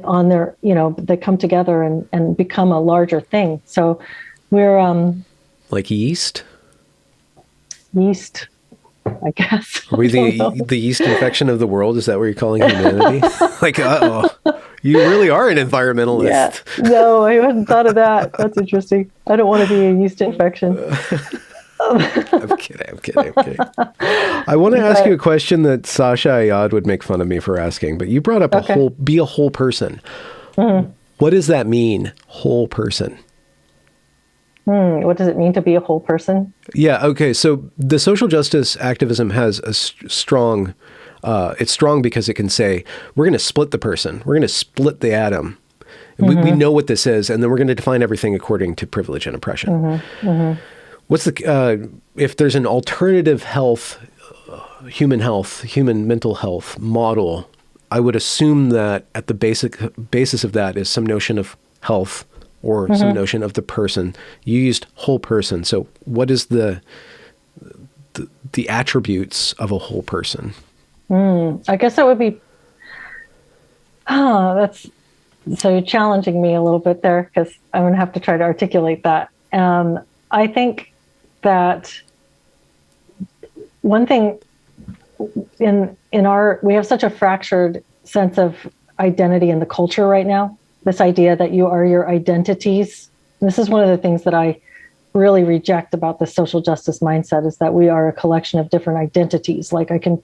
on their, they come together and become a larger thing. So we're like yeast, I guess. Are we the yeast infection of the world? Is that what you're calling humanity? Like, you really are an environmentalist. Yeah. No, I hadn't thought of that. That's interesting. I don't want to be a yeast infection. I'm kidding. I want to ask you a question that Sasha Ayad would make fun of me for asking, but you brought up be a whole person. Mm-hmm. What does that mean, whole person? What does it mean to be a whole person? Yeah, okay. So the social justice activism has a strong, it's strong because it can say, we're going to split the person. We're going to split the atom. And we know what this is, and then we're going to define everything according to privilege and oppression. Mm-hmm. Mm-hmm. What's if there's an alternative health, human mental health model, I would assume that at the basis of that is some notion of health or some notion of the person. You used whole person. So what is the attributes of a whole person? I guess that would be, so you're challenging me a little bit there because I'm going to have to try to articulate that. I think that one thing we have such a fractured sense of identity in the culture right now. This idea that you are your identities. This is one of the things that I really reject about the social justice mindset, is that we are a collection of different identities. Like I can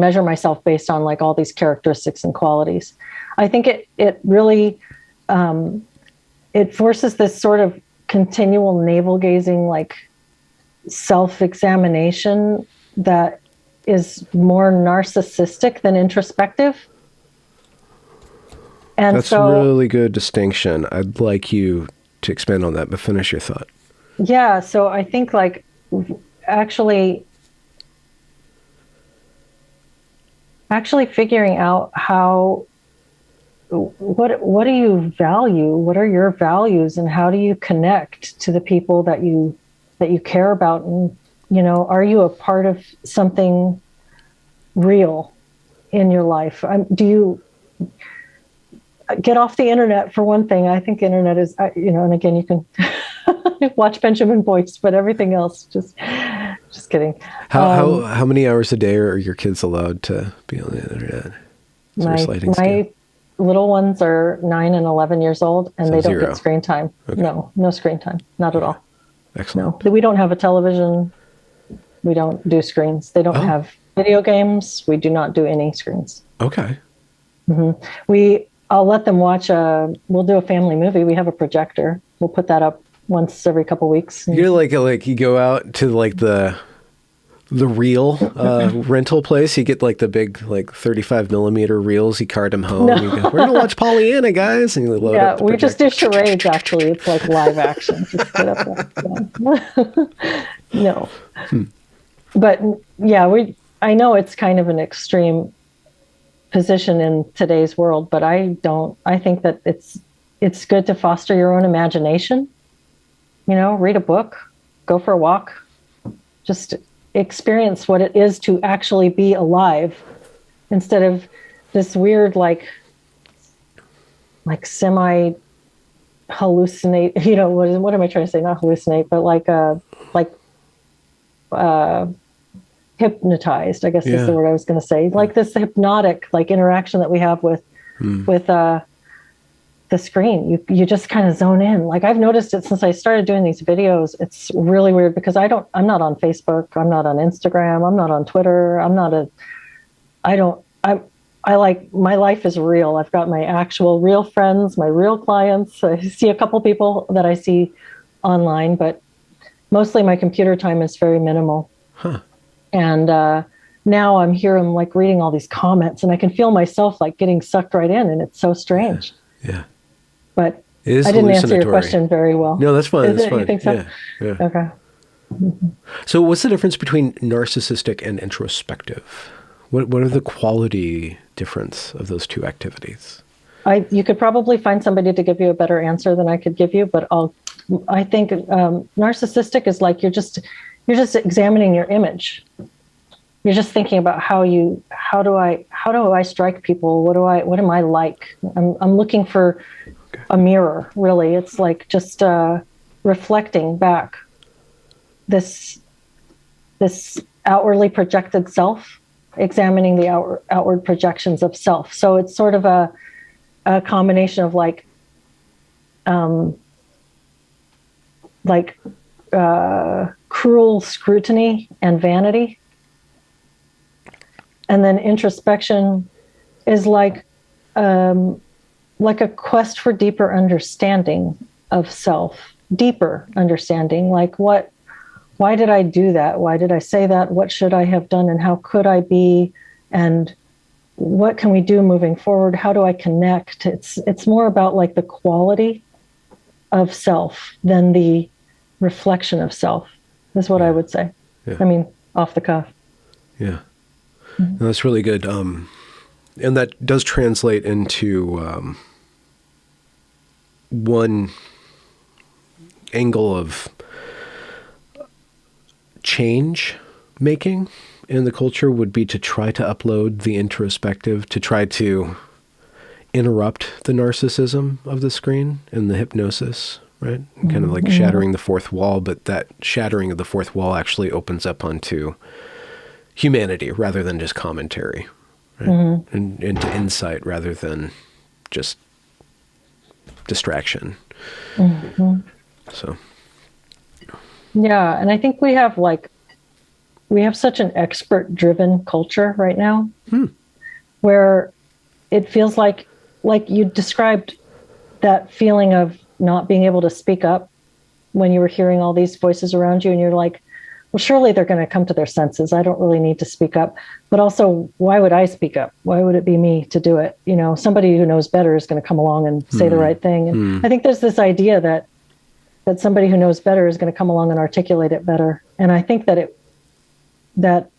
measure myself based on like all these characteristics and qualities. I think it really, it forces this sort of continual navel gazing, like self-examination that is more narcissistic than introspective. And that's a really good distinction. I'd like you to expand on that, but finish your thought. Yeah. So I think like actually figuring out what do you value? What are your values, and how do you connect to the people that you care about? And, are you a part of something real in your life? Do you get off the internet, for one thing? I think internet is, and again, you can watch Benjamin Boyce, but everything else, just kidding. How many hours a day are your kids allowed to be on the internet? My little ones are 9 and 11 years old, and so they don't get screen time. Okay. No screen time, not at all. Excellent. No, we don't have a television. We don't do screens. They don't have video games. We do not do any screens. Okay. Mm-hmm. I'll let them watch we'll do a family movie. We have a projector. We'll put that up once every couple of weeks. You're like you go out to like the reel rental place. You get like the big 35 millimeter reels. You cart them home. No. You go, we're gonna watch Pollyanna, guys, and you load up the we just do charades. Actually, it's like live action. Just put up no, but yeah, I know it's kind of an extreme position in today's world, but I think that it's good to foster your own imagination. Read a book, go for a walk, just experience what it is to actually be alive, instead of this weird like semi hallucinate. What am I trying to say? Not hallucinate, but hypnotized, I guess is the word I was going to say. Like this hypnotic interaction that we have with the screen. You just kind of zone in. Like I've noticed it since I started doing these videos. It's really weird because I'm not on Facebook. I'm not on Instagram. I'm not on Twitter. I like, my life is real. I've got my actual real friends, my real clients. I see a couple people that I see online, but mostly my computer time is very minimal. Huh. And now I'm here, I'm like reading all these comments and I can feel myself like getting sucked right in, and it's so strange. Yeah. But I didn't answer your question very well. No, that's fine. That's fine. You think so? Yeah. Okay. So what's the difference between narcissistic and introspective? What are the quality difference of those two activities? You could probably find somebody to give you a better answer than I could give you, but I think narcissistic is like you're just examining your image. You're just thinking about how do I strike people? What am I like? I'm looking for a mirror, really. It's like just reflecting back this outwardly projected self, examining the outward projections of self. So it's sort of a combination of cruel scrutiny and vanity. And then introspection is like a quest for deeper understanding of self, deeper understanding, like why did I do that? Why did I say that? What should I have done? And how could I be? And what can we do moving forward? How do I connect? It's more about like the quality of self than the reflection of self, is what I would say. Yeah. I mean, off the cuff. Yeah. No, that's really good. And that does translate into one angle of change making in the culture would be to try to upload the introspective, to try to interrupt the narcissism of the screen and the hypnosis, right? Kind of like shattering the fourth wall, but that shattering of the fourth wall actually opens up onto humanity rather than just commentary, right? And into insight rather than just distraction. So. Yeah, and I think we have such an expert-driven culture right now, where it feels like you described that feeling of not being able to speak up when you were hearing all these voices around you, and you're like, well, surely they're going to come to their senses. I don't really need to speak up. But also, why would I speak up? Why would it be me to do it? You know, somebody who knows better is going to come along and say the right thing. And I think there's this idea that somebody who knows better is going to come along and articulate it better. And I think that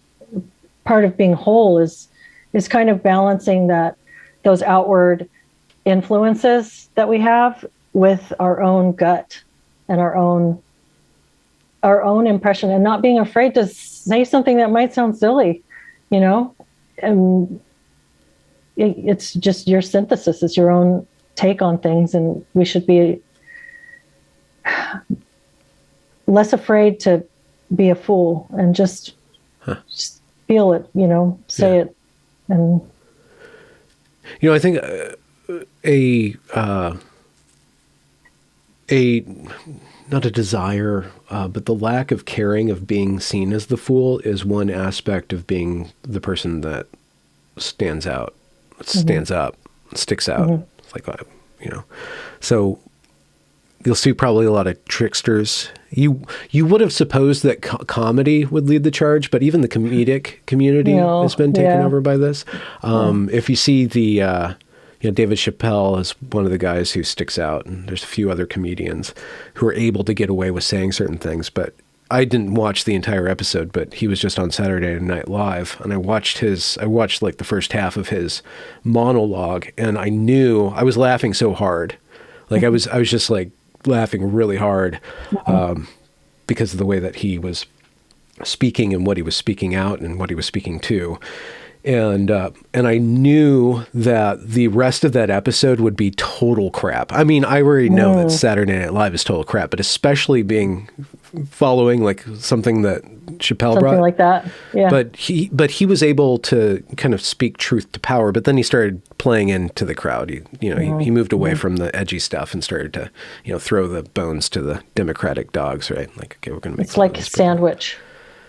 part of being whole is kind of balancing those outward influences that we have with our own gut and our own impression, and not being afraid to say something that might sound silly, you know. And it's just your synthesis, it's your own take on things, and we should be less afraid to be a fool and just feel it, you know, say it. And you know, I think not a desire, but the lack of caring of being seen as the fool is one aspect of being the person that stands out, stands up, sticks out. It's like, you know, so you'll see probably a lot of tricksters. You would have supposed that comedy would lead the charge, but even the comedic community has been taken over by this. If you see David Chappelle is one of the guys who sticks out, and there's a few other comedians who are able to get away with saying certain things. But I didn't watch the entire episode, but he was just on Saturday Night Live, and I watched like the first half of his monologue, and I knew I was laughing so hard, like I was just like laughing really hard because of the way that he was speaking and what he was speaking out and what he was speaking to. And I knew that the rest of that episode would be total crap. I mean, I already know that Saturday Night Live is total crap, but especially being following, like something that Chappelle Something brought. like that. Yeah. But he was able to kind of speak truth to power, but then he started playing into the crowd. He moved away from the edgy stuff and started to, throw the bones to the Democratic dogs, right? Like, okay, we're going to make it's like a sandwich.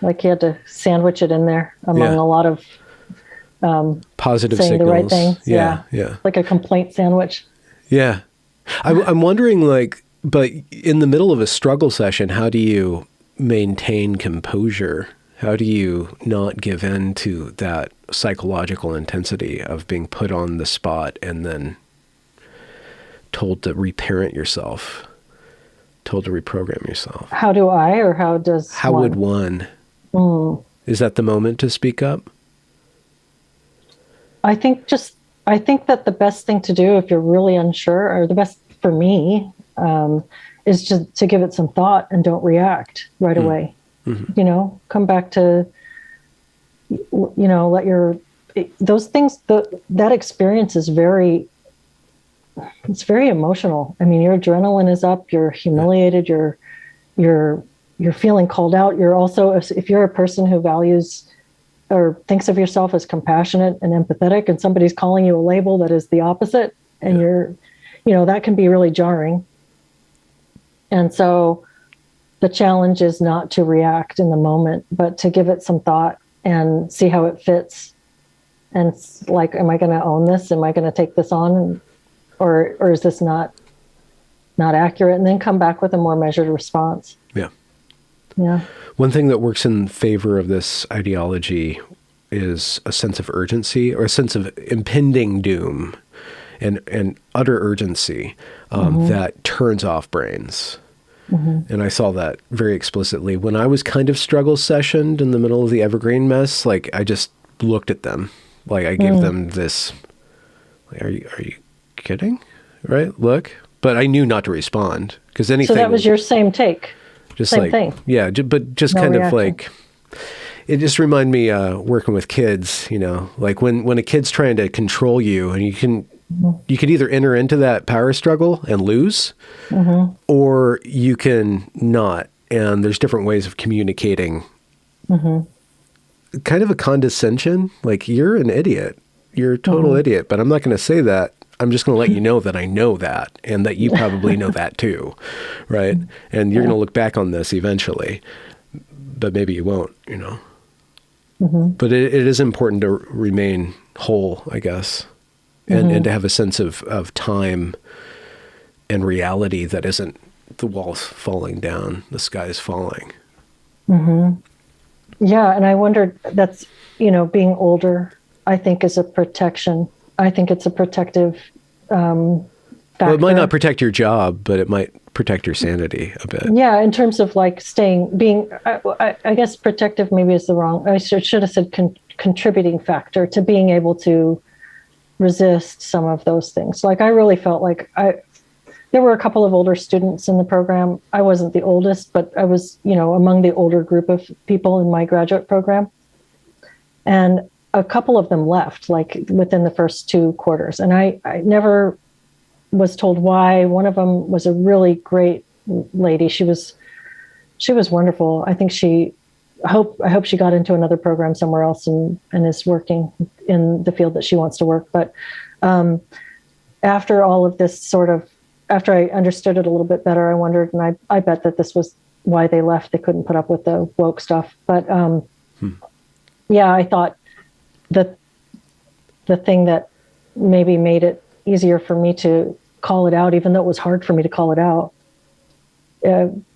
Like he had to sandwich it in there among a lot of positive saying signals. the right things. Yeah. Like a complaint sandwich. Yeah. I'm wondering, but in the middle of a struggle session, how do you maintain composure? How do you not give in to that psychological intensity of being put on the spot and then told to reparent yourself, told to reprogram yourself? How do I, or how does How one? would one? Is that the moment to speak up? I think that the best thing to do if you're really unsure, or the best for me, is just to give it some thought and don't react right away. Mm-hmm. Come back to, those things, that experience is it's very emotional. I mean, your adrenaline is up, you're humiliated, you're feeling called out. You're also, if you're a person who values or thinks of yourself as compassionate and empathetic, and somebody's calling you a label that is the opposite, and that can be really jarring. And so the challenge is not to react in the moment, but to give it some thought and see how it fits. And like, am I going to own this? Am I going to take this on? Or is this not accurate? And then come back with a more measured response. Yeah. Yeah. One thing that works in favor of this ideology is a sense of urgency, or a sense of impending doom and utter urgency that turns off brains. Mm-hmm. And I saw that very explicitly when I was kind of struggle sessioned in the middle of the evergreen mess. Like, I just looked at them, like I gave them this, like, are you kidding? Right? Look. But I knew not to respond, because anything. So that was your same take. Just same like, thing. Yeah, but just no kind reaction. Of like, it just reminded me working with kids, like when a kid's trying to control you, and you could either enter into that power struggle and lose, or you can not. And there's different ways of communicating. Kind of a condescension, like, you're an idiot. You're a total idiot, but I'm not going to say that. I'm just going to let you know that I know that, and that you probably know that too, right? And you're going to look back on this eventually, but maybe you won't, But it is important to remain whole, I guess, and to have a sense of time and reality that isn't the walls falling down, the sky's falling. Yeah, and I wondered, that's, being older, I think, is a protection. I think it's a protective factor. Well, it might not protect your job, but it might protect your sanity a bit. Yeah, in terms of like I guess protective maybe is the wrong, I should have said contributing factor to being able to resist some of those things. Like, I really felt like there were a couple of older students in the program. I wasn't the oldest, but I was, among the older group of people in my graduate program. And a couple of them left, like, within the first 2 quarters. And I never was told why. One of them was a really great lady. She was wonderful. I think I hope she got into another program somewhere else and is working in the field that she wants to work. But after all of this after I understood it a little bit better, I wondered, and I bet that this was why they left. They couldn't put up with the woke stuff. But yeah, I thought that the thing that maybe made it easier for me to call it out, even though it was hard for me to call it out,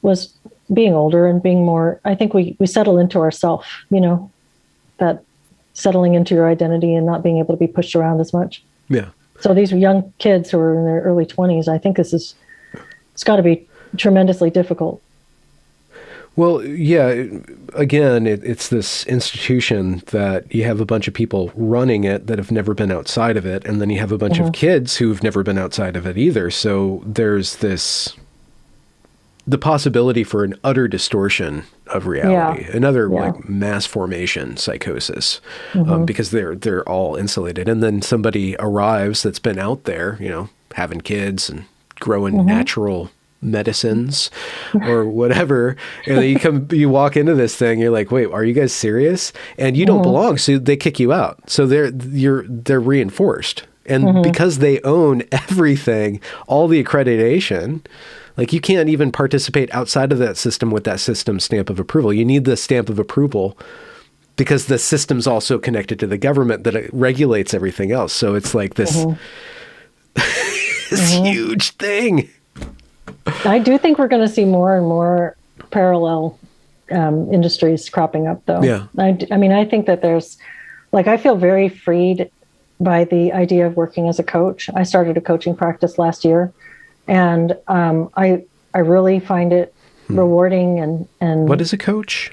was being older and being more, I think we settle into ourself, that settling into your identity and not being able to be pushed around as much. Yeah. So these young kids who are in their early 20s, I think it's got to be tremendously difficult. Well, yeah, again, it's this institution that you have a bunch of people running it that have never been outside of it, and then you have a bunch of kids who've never been outside of it either. So there's the possibility for an utter distortion of reality, another like mass formation psychosis, because they're all insulated. And then somebody arrives that's been out there, having kids and growing natural medicines or whatever. And then you walk into this thing, you're like, wait, are you guys serious? And you don't belong. So they kick you out. So they're reinforced. And because they own everything, all the accreditation, like you can't even participate outside of that system with that system stamp of approval. You need the stamp of approval because the system's also connected to the government that it regulates everything else. So it's like this, this huge thing. I do think we're going to see more and more parallel industries cropping up, though. Yeah. I mean, I think that I feel very freed by the idea of working as a coach. I started a coaching practice last year, and I really find it rewarding. And what is a coach?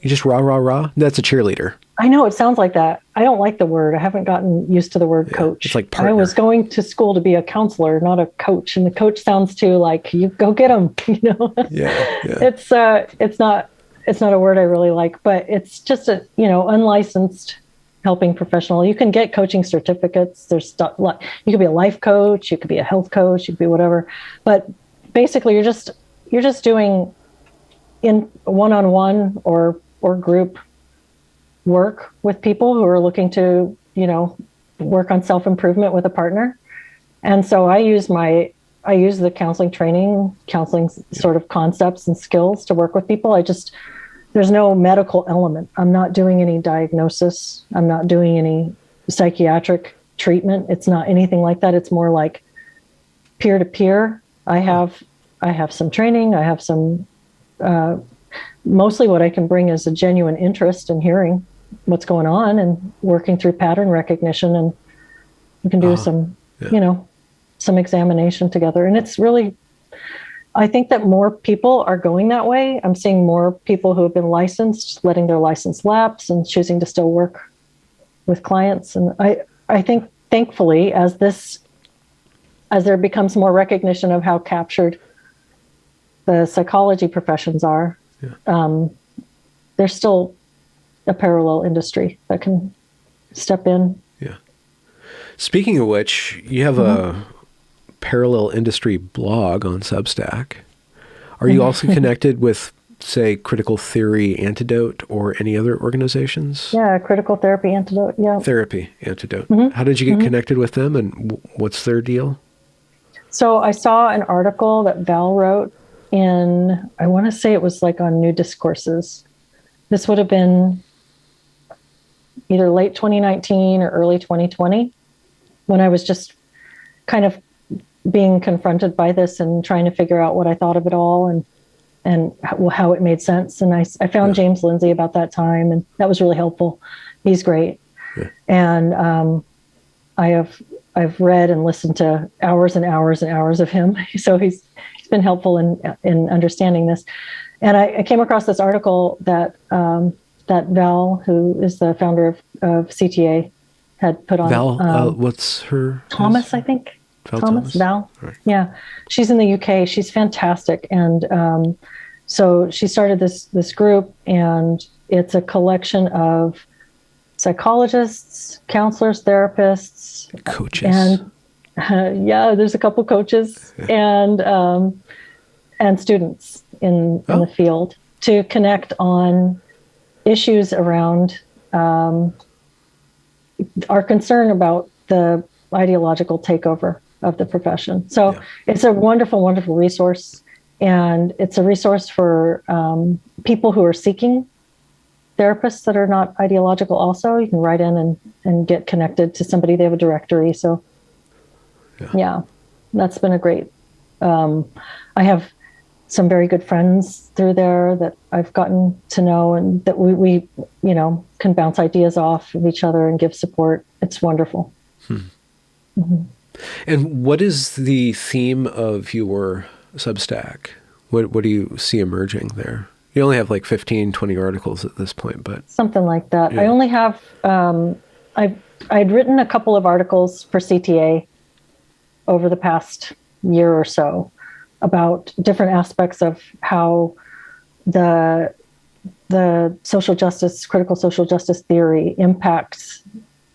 You just rah, rah, rah? That's a cheerleader. I know it sounds like that. I don't like the word. I haven't gotten used to the word coach. It's like partner. I was going to school to be a counselor, not a coach. And the coach sounds too like, you go get them, Yeah. It's not a word I really like, but it's just a, unlicensed helping professional. You can get coaching certificates. There's stuff like, you could be a life coach, you could be a health coach, you could be whatever. But basically you're just doing in one-on-one or group work with people who are looking to, work on self-improvement with a partner. And so I use the counseling sort of concepts and skills to work with people. There's no medical element. I'm not doing any diagnosis. I'm not doing any psychiatric treatment. It's not anything like that. It's more like peer to peer. I have some training. I have some, mostly what I can bring is a genuine interest in hearing what's going on and working through pattern recognition. And we can do some examination together. And it's really, I think that more people are going that way. I'm seeing more people who have been licensed, letting their license lapse and choosing to still work with clients. And I think thankfully, as there becomes more recognition of how captured the psychology professions are, there's still a parallel industry that can step in. Yeah. Speaking of which, you have a parallel industry blog on Substack. Are you also connected with, say, Critical Theory Antidote or any other organizations? Yeah, Critical Therapy Antidote. Yeah. Therapy Antidote. How did you get connected with them, and what's their deal? So I saw an article that Val wrote in, I want to say it was like on New Discourses. This would have been either late 2019 or early 2020, when I was just kind of being confronted by this and trying to figure out what I thought of it all and how it made sense. And I found James Lindsay about that time, and that was really helpful. He's great. Yeah. And I've read and listened to hours and hours and hours of him. So he's been helpful in understanding this. And I came across this article that Val, who is the founder of CTA, had put on. Val, what's her? Thomas, I think. Val. Right. Yeah. She's in the UK. She's fantastic. And so she started this group, and it's a collection of psychologists, counselors, therapists, coaches. And there's a couple coaches and students in the field to connect on issues around our concern about the ideological takeover of the profession. So it's a wonderful, wonderful resource. And it's a resource for people who are seeking therapists that are not ideological also. You can write in and get connected to somebody. They have a directory. So that's been a great, I have some very good friends through there that I've gotten to know, and that we can bounce ideas off of each other and give support. It's wonderful. And what is the theme of your Substack? What do you see emerging there? You only have like 15, 20 articles at this point, but... Something like that. Yeah. I only have... I'd written a couple of articles for CTA over the past year or so about different aspects of how the social justice, critical social justice theory impacts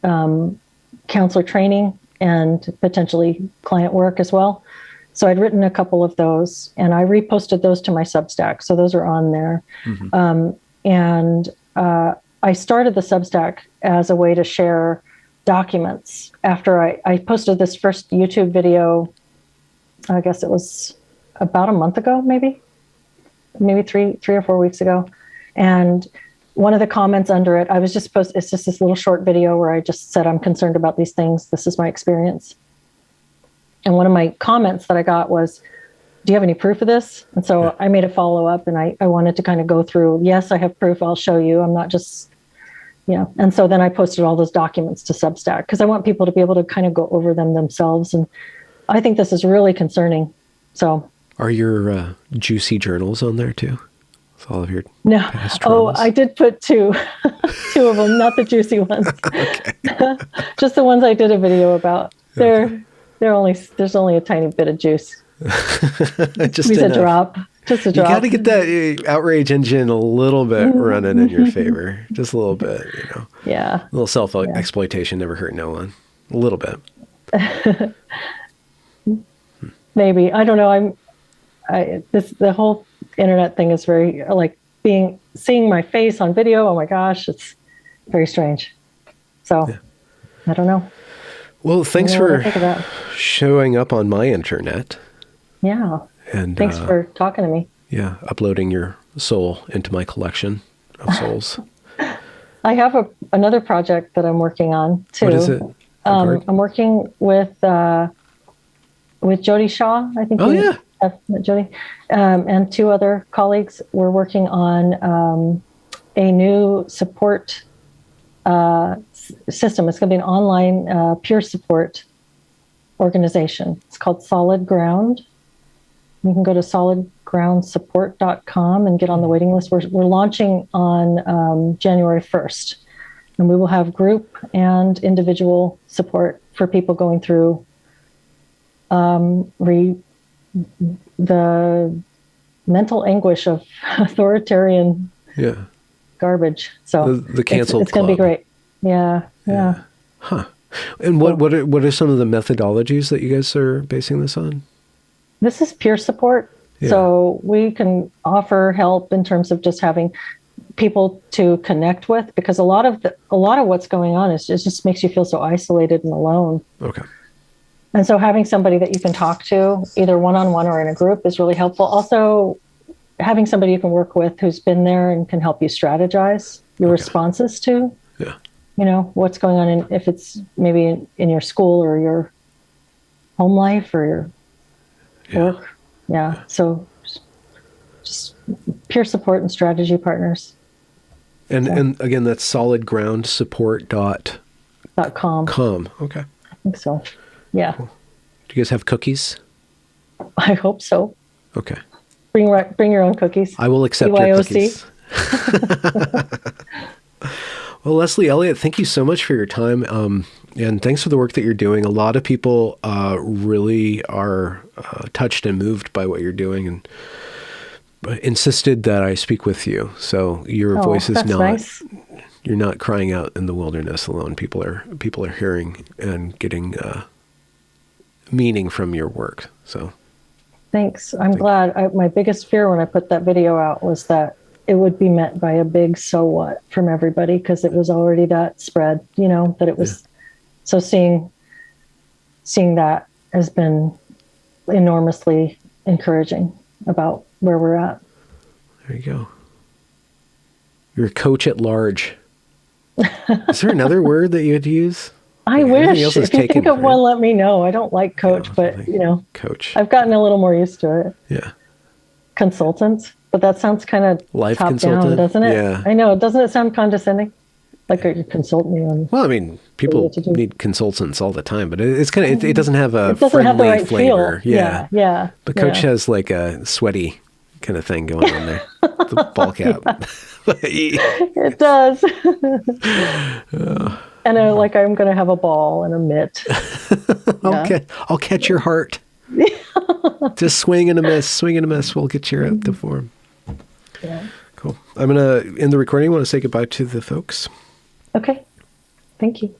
counselor training and potentially client work as well. So I'd written a couple of those, and I reposted those to my Substack. So those are on there. And I started the Substack as a way to share documents. After I posted this first YouTube video, I guess it was about a month ago, maybe three or 4 weeks ago. And one of the comments under it, it's just this little short video where I just said, I'm concerned about these things. This is my experience. And one of my comments that I got was, do you have any proof of this? And so I made a follow up, and I wanted to kind of go through, yes, I have proof. I'll show you. I'm not just, And so then I posted all those documents to Substack because I want people to be able to kind of go over them themselves. And I think this is really concerning. So are your juicy journals on there too? With all of your past traumas? Oh, I did put two of them, not the juicy ones. Just the ones I did a video about. There's only a tiny bit of juice. Just a drop. Just a drop. You got to get that outrage engine a little bit running in your favor. Just a little bit, Yeah. A little self-exploitation never hurt no one. A little bit. Maybe. I don't know. The whole internet thing is very like seeing my face on video. Oh my gosh, it's very strange. So I don't know. Well, thanks for showing up on my internet. Yeah. And thanks for talking to me. Yeah, uploading your soul into my collection of souls. I have another project that I'm working on too. What is it? I'm working with Jody Shaw. I think. Oh yeah. Jody, and two other colleagues. We're working on a new support system. It's going to be an online peer support organization. It's called Solid Ground. You can go to solidgroundsupport.com and get on the waiting list. We're launching on January 1st, and we will have group and individual support for people going through the mental anguish of authoritarian garbage. So the cancel it's going to be great. Yeah. Huh. And what are some of the methodologies that you guys are basing this on? This is peer support. Yeah. So we can offer help in terms of just having people to connect with, because a lot of what's going on is just makes you feel so isolated and alone. Okay. And so having somebody that you can talk to, either one-on-one or in a group, is really helpful. Also, having somebody you can work with who's been there and can help you strategize your responses to, what's going on, if it's maybe in your school or your home life or your work. Yeah. So just peer support and strategy partners. And again, that's solidgroundsupport.com. Okay. I think so. Yeah. Cool. Do you guys have cookies? I hope so. Okay. Bring your own cookies. I will accept your cookies. Well, Leslie, Elliott, thank you so much for your time. And thanks for the work that you're doing. A lot of people really are touched and moved by what you're doing, and insisted that I speak with you. So your voice is not, nice. You're not crying out in the wilderness alone. People are hearing and getting meaning from your work. So thanks. I'm glad. My biggest fear when I put that video out was that it would be met by a big so what from everybody, because it was already that spread, that it was. So seeing that has been enormously encouraging about where we're at. There you go. You're a coach at large. Is there another word that you'd use? I wish. If you think of one, let me know. I don't like coach, but coach. I've gotten a little more used to it. Yeah. Consultant, but that sounds kind of life top consultant, down, doesn't it? Yeah. I know. Doesn't it sound condescending? Like you consult me on. Well, I mean, people need consultants all the time, but it's kind of it doesn't have a friendly have the right flavor. Feel. Yeah. But coach has like a sweaty kind of thing going on there. The ball cap. It does. And I'm going to have a ball and a mitt. I'll catch your heart. Just swing and a miss. We'll get you up to form. Yeah. Cool. I'm going to end the recording. I want to say goodbye to the folks. Okay. Thank you.